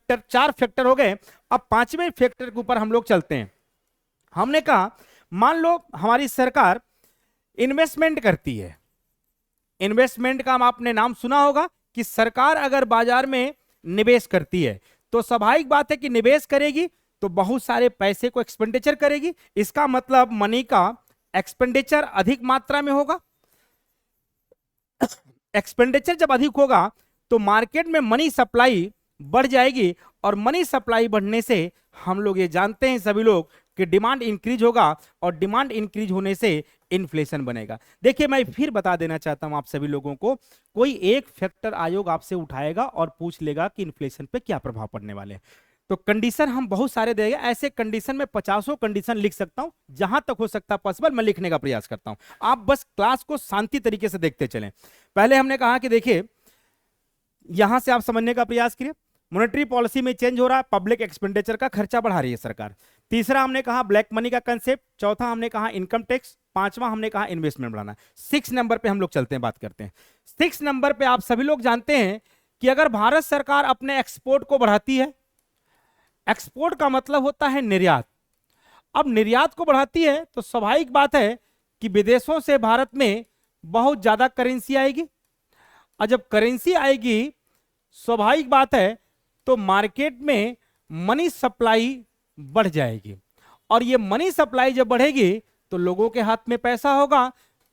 A: चार फैक्टर हो गए। अब पांचवें फैक्टर के ऊपर हम लोग चलते हैं। हमने कहा मान लो हमारी सरकार इन्वेस्टमेंट करती है, इन्वेस्टमेंट का आपने नाम सुना होगा कि सरकार अगर बाजार में निवेश करती है तो स्वाभाविक बात है कि निवेश करेगी तो बहुत सारे पैसे को एक्सपेंडिचर करेगी। इसका मतलब मनी का एक्सपेंडिचर अधिक मात्रा में होगा। एक्सपेंडिचर जब अधिक होगा तो मार्केट में मनी सप्लाई बढ़ जाएगी और मनी सप्लाई बढ़ने से हम लोग ये जानते हैं सभी लोग कि डिमांड इंक्रीज होगा और डिमांड इंक्रीज होने से इन्फ्लेशन बनेगा। देखिए मैं फिर बता देना चाहता हूं आप सभी लोगों को, कोई एक फैक्टर आयोग आपसे उठाएगा और पूछ लेगा कि इन्फ्लेशन पे क्या प्रभाव पड़ने वाले हैं, तो कंडीशन हम बहुत सारे देंगे। ऐसे कंडीशन में 50 कंडीशन लिख सकता हूं, जहां तक हो सकता है पॉसिबल मैं लिखने का प्रयास करता हूं। आप बस क्लास को शांति तरीके से देखते चलें। पहले हमने कहा कि देखिए यहां से आप समझने का प्रयास करिए, मॉनेटरी पॉलिसी में चेंज हो रहा है, पब्लिक एक्सपेंडिचर का खर्चा बढ़ा रही है सरकार। तीसरा हमने कहा ब्लैक मनी का कंसेप्ट, चौथा हमने कहा इनकम टैक्स, पांचवा हमने कहा इन्वेस्टमेंट बढ़ाना। 6 नंबर पे हम लोग चलते हैं, बात करते हैं। 6 नंबर पे आप सभी लोग जानते हैं कि अगर भारत सरकार अपने एक्सपोर्ट को बढ़ाती है, एक्सपोर्ट का मतलब होता है निर्यात, अब निर्यात को बढ़ाती है तो स्वाभाविक बात है कि विदेशों से भारत में बहुत ज्यादा करेंसी आएगी, और जब करेंसी आएगी स्वाभाविक बात है तो मार्केट में मनी सप्लाई बढ़ जाएगी, और ये मनी सप्लाई जब बढ़ेगी तो लोगों के हाथ में पैसा होगा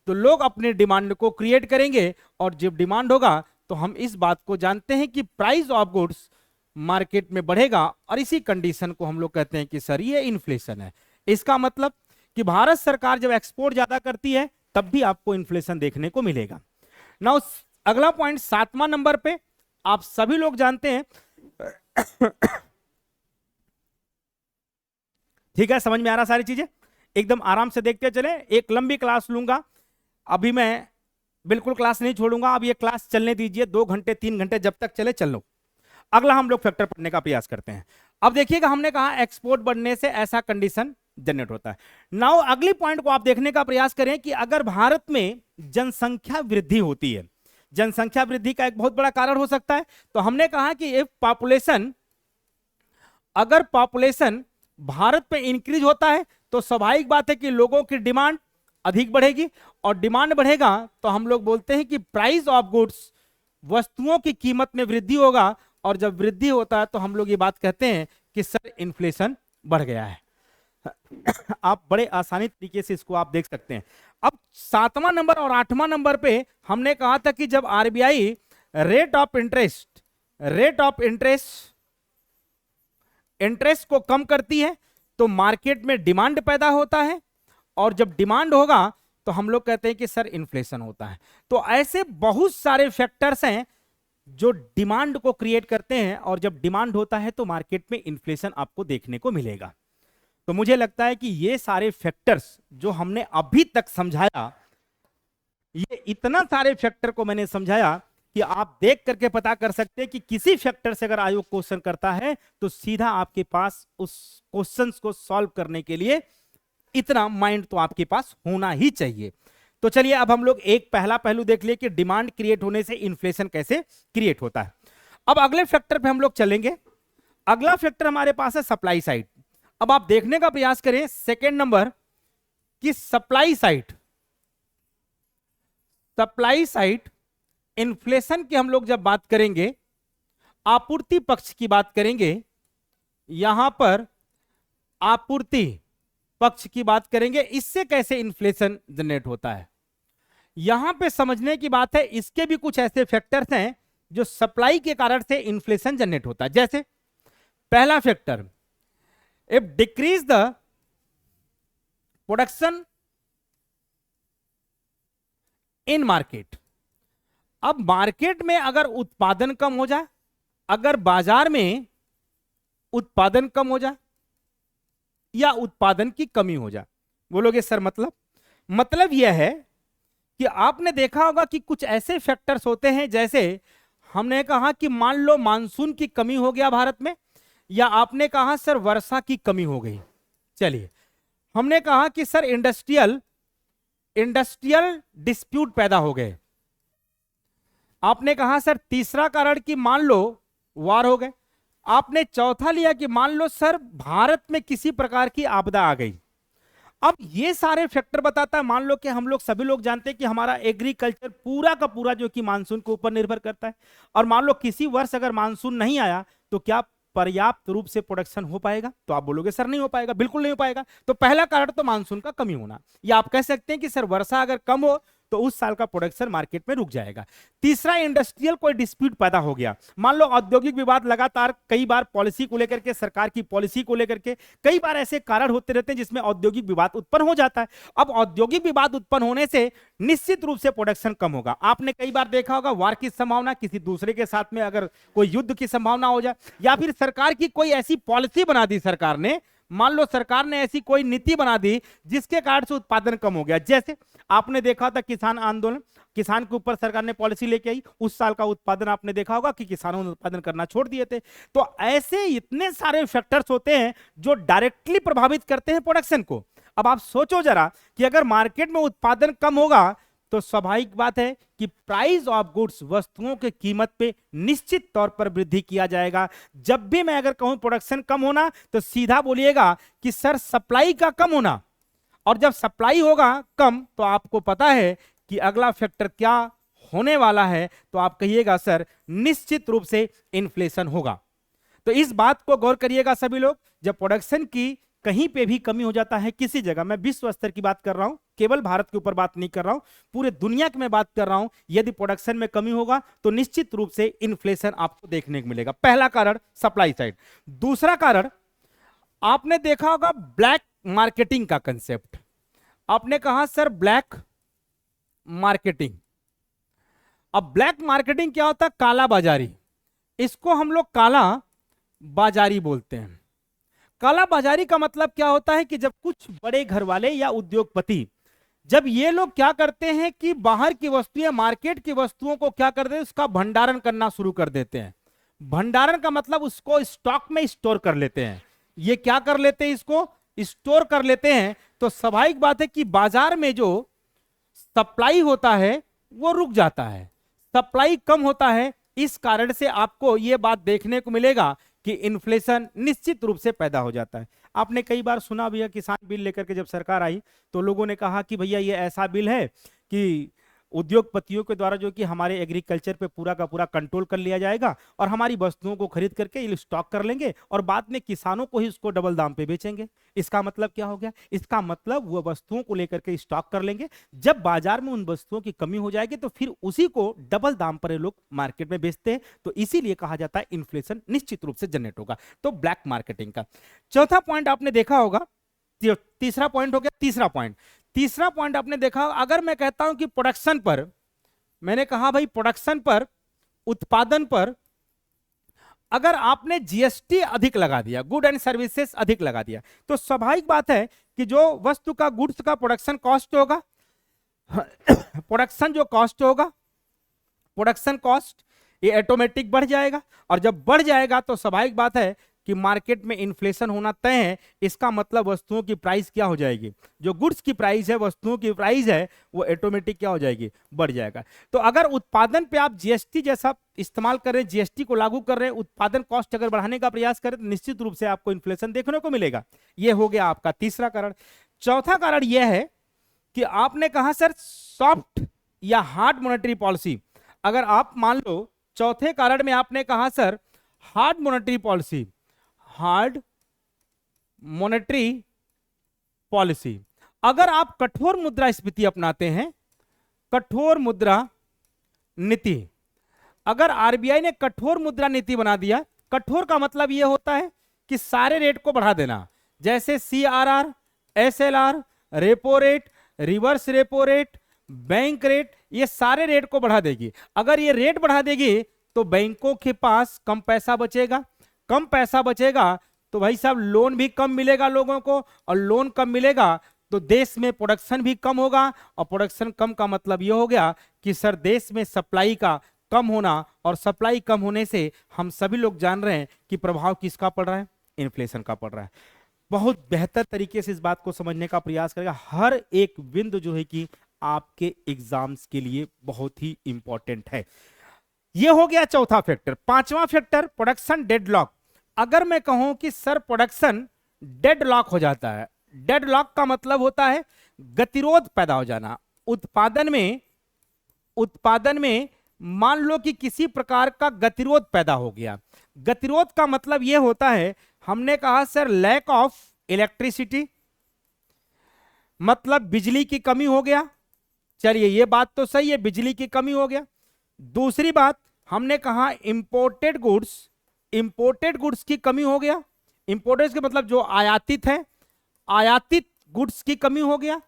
A: तो लोग अपने डिमांड को क्रिएट करेंगे, और जब डिमांड होगा तो हम इस बात को जानते हैं कि प्राइस ऑफ गुड्स मार्केट में बढ़ेगा, और इसी कंडीशन को हम लोग कहते हैं कि सर ये इन्फ्लेशन है। इसका मतलब कि भारत सरकार जब एक्सपोर्ट ज्यादा करती है तब भी आपको इन्फ्लेशन देखने को मिलेगा। नाउ अगला पॉइंट 7वां नंबर पे आप सभी लोग जानते हैं ठीक है, समझ में आ रहा सारी चीजें, एकदम आराम से देखते चले। एक लंबी क्लास लूंगा, अभी मैं बिल्कुल क्लास नहीं छोड़ूंगा, अब ये क्लास चलने दीजिए, 2 घंटे 3 घंटे जब तक चले चल लो। अगला हम लोग फैक्टर पढ़ने का प्रयास करते हैं। अब देखिएगा हमने कहा एक्सपोर्ट बढ़ने से ऐसा कंडीशन जनरेट होता है। नाउ अगली पॉइंट को आप देखने का प्रयास करें कि अगर भारत में जनसंख्या वृद्धि होती है, जनसंख्या वृद्धि का एक बहुत बड़ा कारण हो सकता है, तो हमने कहा कि इफ पॉपुलेशन, अगर पॉपुलेशन भारत पे इंक्रीज होता है तो स्वाभाविक बात है कि लोगों की डिमांड अधिक बढ़ेगी, और डिमांड बढ़ेगा तो हम लोग बोलते हैं कि प्राइस ऑफ गुड्स, वस्तुओं की कीमत में वृद्धि होगा, और जब वृद्धि होता है तो हम लोग ये बात कहते हैं कि सर इन्फ्लेशन बढ़ गया है। आप बड़े आसानी तरीके से इसको आप देख सकते हैं। अब 7वां नंबर और 8वां नंबर पे हमने कहा था कि जब आरबीआई रेट ऑफ इंटरेस्ट को कम करती है तो मार्केट में डिमांड पैदा होता है, और जब डिमांड होगा तो हम लोग कहते हैं कि सर इन्फ्लेशन होता है। तो ऐसे बहुत सारे फैक्टर्स हैं जो डिमांड को क्रिएट करते हैं, और जब डिमांड होता है तो मार्केट में इन्फ्लेशन आपको देखने को मिलेगा। तो मुझे लगता है कि ये सारे फैक्टर्स जो हमने अभी तक समझाया, ये इतना सारे फैक्टर को मैंने समझाया कि आप देख करके पता कर सकते हैं कि किसी फैक्टर से अगर आयोग क्वेश्चन करता है तो सीधा आपके पास उस क्वेश्चंस को सॉल्व करने के लिए इतना माइंड तो आपके पास होना ही चाहिए। तो चलिए अब हम लोग एक पहला पहलू देख लिए कि डिमांड क्रिएट होने से इन्फ्लेशन कैसे क्रिएट होता है। अब अगले फैक्टर पे हम लोग चलेंगे। अगला फैक्टर हमारे पास है सप्लाई साइड। अब आप देखने का प्रयास करें सेकेंड नंबर कि सप्लाई साइड इन्फ्लेशन की हम लोग जब बात करेंगे, आपूर्ति पक्ष की बात करेंगे, यहां पर आपूर्ति पक्ष की बात करेंगे, इससे कैसे इन्फ्लेशन जनरेट होता है। यहां पे समझने की बात है, इसके भी कुछ ऐसे फैक्टर्स हैं जो सप्लाई के कारण से इन्फ्लेशन जनरेट होता है। जैसे पहला factor, if decrease the production in market. अब मार्केट में अगर उत्पादन कम हो जाए, अगर बाजार में उत्पादन कम हो जाए या उत्पादन की कमी हो जाए, बोलोगे सर मतलब यह है कि आपने देखा होगा कि कुछ ऐसे फैक्टर्स होते हैं, जैसे हमने कहा कि मान लो मानसून की कमी हो गया भारत में, या आपने कहा सर वर्षा की कमी हो गई। चलिए हमने कहा कि सर इंडस्ट्रियल डिस्प्यूट पैदा हो गए। आपने कहा सर तीसरा कारण कि मान लो वार हो गए। आपने चौथा लिया कि मान लो सर भारत में किसी प्रकार की आपदा आ गई। अब ये सारे फैक्टर बताता है, मान लो कि हम लोग सभी लोग जानते हैं कि हमारा एग्रीकल्चर पूरा का पूरा जो कि मानसून के ऊपर निर्भर करता है, और मान लो किसी वर्ष अगर मानसून नहीं आया तो क्या पर्याप्त रूप से प्रोडक्शन हो पाएगा? तो आप बोलोगे सर नहीं हो पाएगा, बिल्कुल नहीं हो पाएगा। तो पहला कारण तो मानसून का कमी होना, या आप कह सकते हैं कि सर वर्षा अगर कम हो तो उस साल का प्रोडक्शन मार्केट में रुक जाएगा। तीसरा, इंडस्ट्रियल कोई डिस्प्यूट पैदा हो गया, मान लो औद्योगिक विवाद लगातार कई बार पॉलिसी को लेकर के, सरकार की पॉलिसी को लेकर के कई बार ऐसे कारण होते रहते हैं जिसमें औद्योगिक विवाद उत्पन्न हो जाता है। अब औद्योगिक विवाद उत्पन्न होने से निश्चित रूप से प्रोडक्शन कम होगा। आपने कई बार देखा होगा वार की संभावना, किसी दूसरे के साथ में अगर कोई युद्ध की संभावना हो जाए, या फिर सरकार की कोई ऐसी पॉलिसी बना दी सरकार ने, मान लो सरकार ने ऐसी कोई नीति बना दी जिसके कारण से उत्पादन कम हो गया। जैसे आपने देखा था किसान आंदोलन, किसान के ऊपर सरकार ने पॉलिसी लेके आई, उस साल का उत्पादन आपने देखा होगा कि किसानों ने उत्पादन करना छोड़ दिए थे। तो ऐसे इतने सारे फैक्टर्स होते हैं जो डायरेक्टली प्रभावित करते हैं प्रोडक्शन को। अब आप सोचो जरा कि अगर मार्केट में उत्पादन कम होगा तो स्वाभाविक बात है कि प्राइस ऑफ गुड्स, वस्तुओं की कीमत पे निश्चित तौर पर वृद्धि किया जाएगा। जब भी मैं अगर कहूं प्रोडक्शन कम होना तो सीधा बोलिएगा कि सर सप्लाई का कम होना, और जब सप्लाई होगा कम तो आपको पता है कि अगला फैक्टर क्या होने वाला है, तो आप कहिएगा सर निश्चित रूप से इन्फ्लेशन होगा। तो इस बात को गौर करिएगा सभी लोग, जब प्रोडक्शन की कहीं पे भी कमी हो जाता है किसी जगह, मैं विश्व स्तर की बात कर रहा हूं, केवल भारत के ऊपर बात नहीं कर रहा हूं, पूरे दुनिया की मैं बात कर रहा हूं, यदि प्रोडक्शन में कमी होगा तो निश्चित रूप से इन्फ्लेशन आपको देखने को मिलेगा। पहला कारण सप्लाई साइड। दूसरा कारण आपने देखा होगा ब्लैक मार्केटिंग का कंसेप्ट। आपने कहा सर ब्लैक मार्केटिंग। अब ब्लैक मार्केटिंग क्या होता है? काला बाजारी। इसको हम लोग काला बाजारी बोलते हैं। काला बाजारी का मतलब क्या होता है कि जब कुछ बड़े घर वाले या उद्योगपति, जब ये लोग क्या करते हैं कि बाहर की वस्तुएं, मार्केट की वस्तुओं को क्या करते हैं, उसका भंडारण करना शुरू कर देते हैं। भंडारण का मतलब उसको स्टॉक में स्टोर कर लेते हैं। ये क्या कर लेते हैं? इसको स्टोर कर लेते हैं। तो स्वाभाविक बात है कि बाजार में जो सप्लाई होता है वो रुक जाता है, सप्लाई कम होता है। इस कारण से आपको यह बात देखने को मिलेगा कि इन्फ्लेशन निश्चित रूप से पैदा हो जाता है। आपने कई बार सुना भैया, किसान बिल लेकर के जब सरकार आई तो लोगों ने कहा कि भैया ये ऐसा बिल है कि उद्योगपतियों के द्वारा जो कि हमारे एग्रीकल्चर पे पूरा का पूरा कंट्रोल कर लिया जाएगा और हमारी वस्तुओं को खरीद करके ये स्टॉक कर लेंगे और बाद में किसानों को ही उसको डबल दाम पे बेचेंगे। इसका मतलब क्या हो गया? इसका मतलब वो वस्तुओं को लेकर के स्टॉक कर लेंगे, जब बाजार में उन वस्तुओं की कमी हो जाएगी तो फिर उसी को डबल दाम पर ये लोग मार्केट में बेचते हैं। तो इसीलिए कहा जाता है इन्फ्लेशन निश्चित रूप से जनरेट होगा। तो ब्लैक मार्केटिंग का चौथा पॉइंट आपने देखा होगा, तीसरा पॉइंट हो गया। तीसरा पॉइंट आपने देखा, अगर मैं कहता हूं कि प्रोडक्शन पर, मैंने कहा भाई प्रोडक्शन पर, उत्पादन पर अगर आपने जीएसटी अधिक लगा दिया, गुड एंड सर्विसेज अधिक लगा दिया, तो स्वाभाविक बात है कि जो वस्तु का, गुड्स का प्रोडक्शन कॉस्ट होगा, प्रोडक्शन जो कॉस्ट होगा, प्रोडक्शन कॉस्ट ये ऑटोमेटिक बढ़ जाएगा। और जब बढ़ जाएगा तो स्वाभाविक बात है कि मार्केट में इन्फ्लेशन होना तय है। इसका मतलब वस्तुओं की प्राइस क्या हो जाएगी? जो गुड्स की प्राइस है, वस्तुओं की प्राइस है, वो ऑटोमेटिक क्या हो जाएगी? बढ़ जाएगा। तो अगर उत्पादन पे आप जीएसटी जैसा इस्तेमाल कर रहे हैं, जीएसटी को लागू कर रहे हैं, उत्पादन कॉस्ट अगर बढ़ाने का प्रयास करें तो निश्चित रूप से आपको इन्फ्लेशन देखने को मिलेगा। यह हो गया आपका तीसरा कारण। चौथा कारण यह है कि आपने कहा सर सॉफ्ट या हार्ड मॉनेटरी पॉलिसी। अगर आप मान लो चौथे कारण में आपने कहा sir hard monetary policy, hard monetary policy, अगर आप कठोर मुद्रास्फीति अपनाते हैं, कठोर मुद्रा नीति, अगर आरबीआई ने कठोर मुद्रा नीति बना दिया, कठोर का मतलब यह होता है कि सारे रेट को बढ़ा देना, जैसे CRR, SLR, repo rate, reverse repo rate, bank rate, ये सारे रेट को बढ़ा देगी। अगर ये रेट बढ़ा देगी तो बैंकों के पास कम पैसा बचेगा, कम पैसा बचेगा तो भाई साहब लोन भी कम मिलेगा लोगों को, और लोन कम मिलेगा तो देश में प्रोडक्शन भी कम होगा, और प्रोडक्शन कम का मतलब यह हो गया कि सर देश में सप्लाई का कम होना, और सप्लाई कम होने से हम सभी लोग जान रहे हैं कि प्रभाव किसका पड़ रहा है? इन्फ्लेशन का पड़ रहा है। बहुत बेहतर तरीके से इस बात को समझने का प्रयास करेगा। हर एक बिंदु जो है कि आपके एग्जाम्स के लिए बहुत ही इंपॉर्टेंट है। यह हो गया चौथा फैक्टर। पांचवा फैक्टर प्रोडक्शन डेडलॉक। अगर मैं कहूं कि सर प्रोडक्शन डेडलॉक हो जाता है, डेडलॉक का मतलब होता है गतिरोध पैदा हो जाना उत्पादन में मान लो कि किसी प्रकार का गतिरोध पैदा हो गया। गतिरोध का मतलब यह होता है, हमने कहा सर लैक ऑफ इलेक्ट्रिसिटी, मतलब बिजली की कमी हो गया। चलिए ये बात तो सही है, बिजली की कमी हो गया। दूसरी बात हमने कहा इंपोर्टेड गुड्स की कमी हो गया। इंपोर्टेड के मतलब जो आयातित है, आयातित गुड्स की कमी हो गया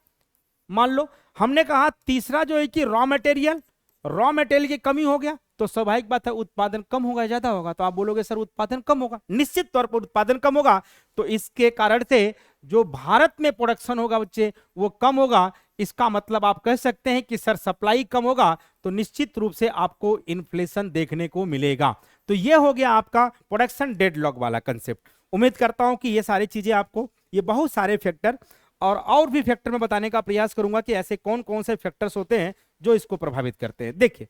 A: मान लो। हमने कहा तीसरा जो है कि रॉ मटेरियल की कमी हो गया। तो स्वाभाविक बात है उत्पादन कम होगा, ज्यादा होगा, तो आप बोलोगे सर उत्पादन कम होगा। निश्चित तौर पर उत्पादन कम होगा, तो इसके कारण से जो भारत में प्रोडक्शन होगा बच्चे वो कम होगा। इसका मतलब आप कह सकते हैं कि सर सप्लाई कम होगा, तो निश्चित रूप से आपको इन्फ्लेशन देखने को मिलेगा। तो ये हो गया आपका प्रोडक्शन डेडलॉक वाला कंसेप्ट। उम्मीद करता हूं कि ये सारी चीजें आपको, ये बहुत सारे फैक्टर और भी फैक्टर मैं बताने का प्रयास करूंगा कि ऐसे कौन कौन से फैक्टर्स होते हैं जो इसको प्रभावित करते हैं। देखिए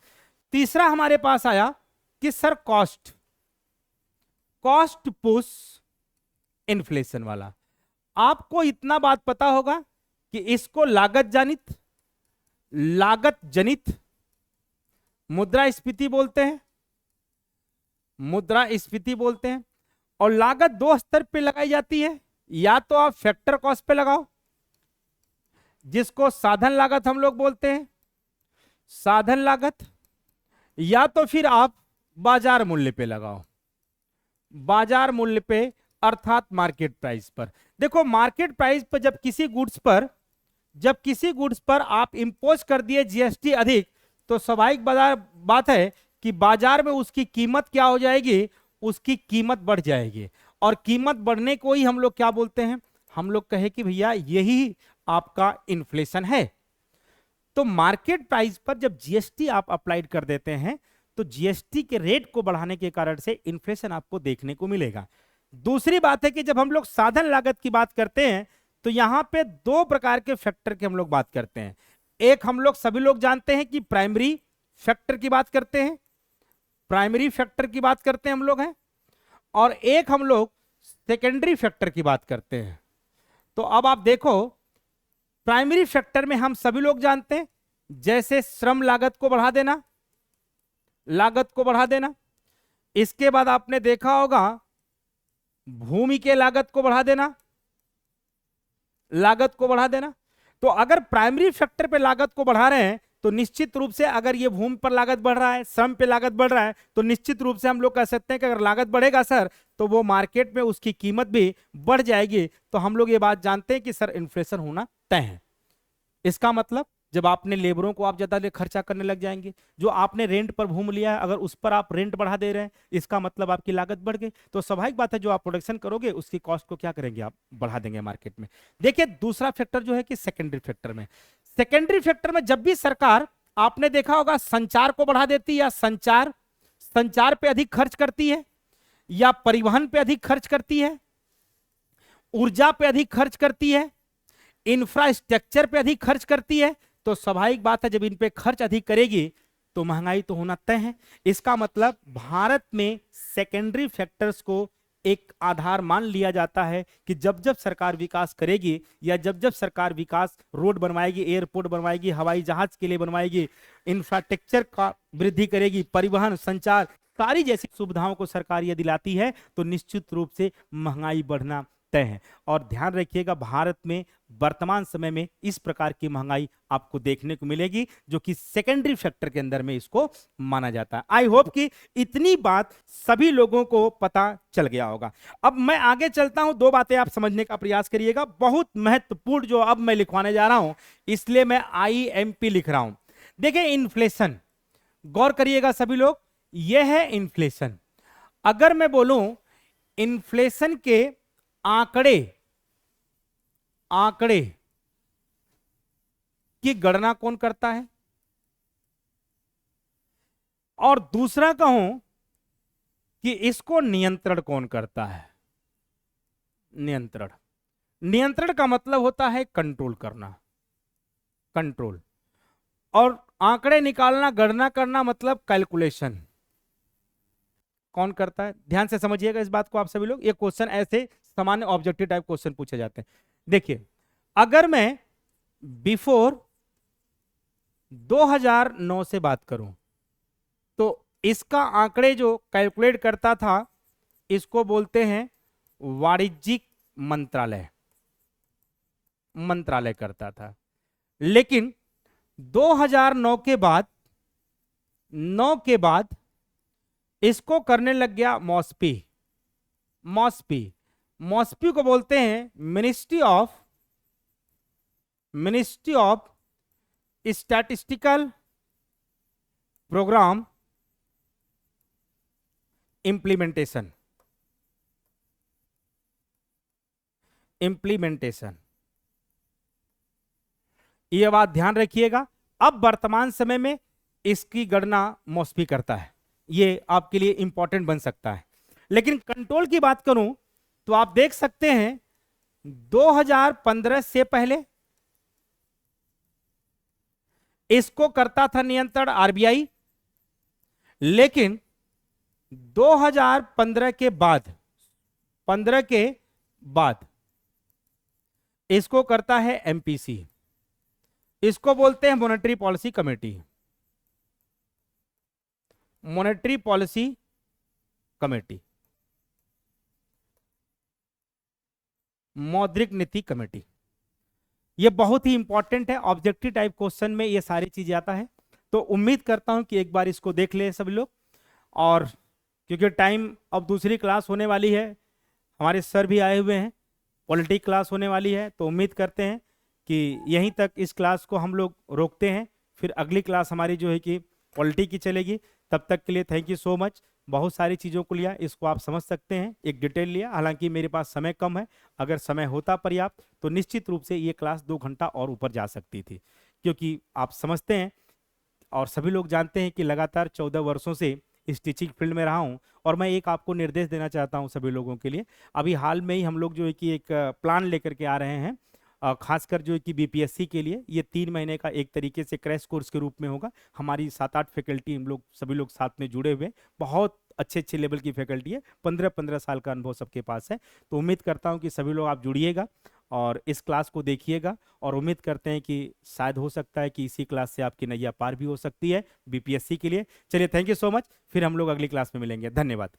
A: तीसरा हमारे पास आया कि सर कॉस्ट पुश इन्फ्लेशन वाला। आपको इतना बात पता होगा कि इसको लागत जनित मुद्रास्फीति बोलते हैं। और लागत दो स्तर पे लगाई जाती है, या तो आप फैक्टर कॉस्ट पे लगाओ जिसको साधन लागत हम लोग बोलते हैं, साधन लागत, या तो फिर आप बाजार मूल्य पे लगाओ, बाजार मूल्य पे अर्थात मार्केट प्राइस पर। देखो मार्केट प्राइस पर जब किसी गुड्स पर आप इंपोज कर दिए जीएसटी अधिक, तो स्वाभाविक बात है कि बाजार में उसकी कीमत क्या हो जाएगी, उसकी कीमत बढ़ जाएगी। और कीमत बढ़ने को ही हम लोग क्या बोलते हैं, हम लोग कहे कि भैया यही आपका इन्फ्लेशन है। तो मार्केट प्राइस पर जब जीएसटी आप अप्लाइड कर देते हैं, तो जीएसटी के रेट को बढ़ाने के कारण से इन्फ्लेशन आपको देखने को मिलेगा। दूसरी बात है कि जब हम लोग साधन लागत की बात करते हैं, तो यहां पे दो प्रकार के फैक्टर की हम लोग बात करते हैं। एक हम लोग सभी लोग जानते हैं कि प्राइमरी फैक्टर की बात करते हैं, हम लोग हैं, और एक हम लोग सेकेंडरी फैक्टर की बात करते हैं। तो अब आप देखो प्राइमरी फैक्टर में हम सभी लोग जानते हैं, जैसे श्रम लागत को बढ़ा देना, इसके बाद आपने देखा होगा भूमि के लागत को बढ़ा देना। तो अगर प्राइमरी फैक्टर पे लागत को बढ़ा रहे हैं, तो निश्चित रूप से अगर ये भूमि पर लागत बढ़ रहा है, श्रम पे लागत बढ़ रहा है, तो निश्चित रूप से हम लोग कह सकते हैं कि अगर लागत बढ़ेगा सर, तो वो मार्केट में उसकी कीमत भी बढ़ जाएगी। तो हम लोग ये बात जानते हैं कि सर इन्फ्लेशन होना तय है। इसका मतलब जब आपने लेबरों को आप ज्यादा खर्चा करने लग जाएंगे, जो आपने रेंट पर भूमि लिया है अगर उस पर आप रेंट बढ़ा दे रहे हैं, इसका मतलब आपकी लागत बढ़ गई। तो स्वाभाविक बात है जो आप प्रोडक्शन करोगे उसकी कॉस्ट को क्या करेंगे, आप बढ़ा देंगे मार्केट में। देखिए दूसरा फैक्टर जो है कि सेकेंडरी फैक्टर में जब भी सरकार, आपने देखा होगा संचार को बढ़ा देती है, या संचार पे अधिक खर्च करती है, या परिवहन पे अधिक खर्च करती है, ऊर्जा पे अधिक खर्च करती है, इंफ्रास्ट्रक्चर पे अधिक खर्च करती है, तो स्वाभाविक बात है जब इन पे खर्च अधिक करेगी तो महंगाई तो होना तय है। इसका मतलब भारत में सेकेंडरी फैक्टर्स को एक आधार मान लिया जाता है कि जब जब सरकार विकास करेगी, या जब जब सरकार विकास, रोड बनवाएगी, एयरपोर्ट बनवाएगी, हवाई जहाज के लिए बनवाएगी, इंफ्रास्ट्रक्चर का वृद्धि करेगी, परिवहन, संचार, सारी जैसी सुविधाओं को सरकार ये दिलाती है, तो निश्चित रूप से महंगाई बढ़ना तय है। और ध्यान रखिएगा भारत में वर्तमान समय में इस प्रकार की महंगाई आपको देखने को मिलेगी, जो कि सेकेंडरी फैक्टर के अंदर में इसको माना जाता है। आई होप कि इतनी बात सभी लोगों को पता चल गया होगा। अब मैं आगे चलता हूं, दो बातें आप समझने का प्रयास करिएगा, बहुत महत्वपूर्ण जो अब मैं लिखवाने जा रहा हूं, इसलिए मैं IMP लिख रहा हूं। देखिए इन्फ्लेशन, गौर करिएगा सभी लोग, यह है इन्फ्लेशन। अगर मैं बोलूं इन्फ्लेशन के आंकड़े की गणना कौन करता है, और दूसरा कहूं कि इसको नियंत्रण कौन करता है। नियंत्रण का मतलब होता है कंट्रोल करना, और आंकड़े निकालना, गणना करना मतलब कैलकुलेशन कौन करता है। ध्यान से समझिएगा इस बात को आप सभी लोग, ये क्वेश्चन ऐसे सामान्य ऑब्जेक्टिव टाइप क्वेश्चन पूछे जाते हैं। देखिए, अगर मैं बिफोर 2009 से बात करूं तो इसका आंकड़े जो कैलकुलेट करता था, इसको बोलते हैं वाणिज्यिक मंत्रालय। मंत्रालय करता था। लेकिन 2009 के बाद, 9 के बाद इसको करने लग गया मॉस्पी। मॉस्पी, मॉस्पी को बोलते हैं ministry of statistical programme implementation. ये बात ध्यान रखिएगा। अब वर्तमान समय में इसकी गणना मॉस्पी करता है, ये आपके लिए इंपॉर्टेंट बन सकता है। लेकिन कंट्रोल की बात करूं तो आप देख सकते हैं 2015 से पहले इसको करता था नियंत्रण आरबीआई, लेकिन 2015 के बाद, 15 के बाद इसको करता है एमपीसी। इसको बोलते हैं monetary policy committee. Monetary policy committee, मौद्रिक नीति कमेटी। ये बहुत ही इंपॉर्टेंट है, ऑब्जेक्टिव टाइप क्वेश्चन में ये सारी चीजें आता है। तो उम्मीद करता हूं कि एक बार इसको देख ले सभी लोग। और क्योंकि टाइम, अब दूसरी क्लास होने वाली है, हमारे सर भी आए हुए हैं, पॉलिटी क्लास होने वाली है, तो उम्मीद करते हैं कि यहीं तक इस क्लास को हम लोग रोकते हैं। फिर अगली क्लास हमारी जो है कि पॉलिटी की चलेगी। तब तक के लिए थैंक यू सो मच। बहुत सारी चीज़ों को लिया, इसको आप समझ सकते हैं, एक डिटेल लिया। हालांकि मेरे पास समय कम है, अगर समय होता पर्याप्त तो निश्चित रूप से ये क्लास 2 घंटा और ऊपर जा सकती थी। क्योंकि आप समझते हैं और सभी लोग जानते हैं कि लगातार 14 वर्षों से इस टीचिंग फील्ड में रहा हूं। और मैं एक आपको निर्देश देना चाहता हूं सभी लोगों के लिए। अभी हाल में ही हम लोग जो है कि एक प्लान लेकर के आ रहे हैं, खासकर जो है कि बीपीएससी के लिए। ये 3 महीने का एक तरीके से क्रैश कोर्स के रूप में होगा। हमारी 7-8 फैकल्टी, हम लोग सभी लोग साथ में जुड़े हुए, बहुत अच्छे अच्छे लेवल की फैकल्टी है, 15-15 साल का अनुभव सबके पास है। तो उम्मीद करता हूं कि सभी लोग आप जुड़िएगा और इस क्लास को देखिएगा। और उम्मीद करते हैं कि शायद हो सकता है कि इसी क्लास से आपकी नैया पार भी हो सकती है बीपीएससी के लिए। चलिए, थैंक यू सो मच। फिर हम लोग अगली क्लास में मिलेंगे। धन्यवाद।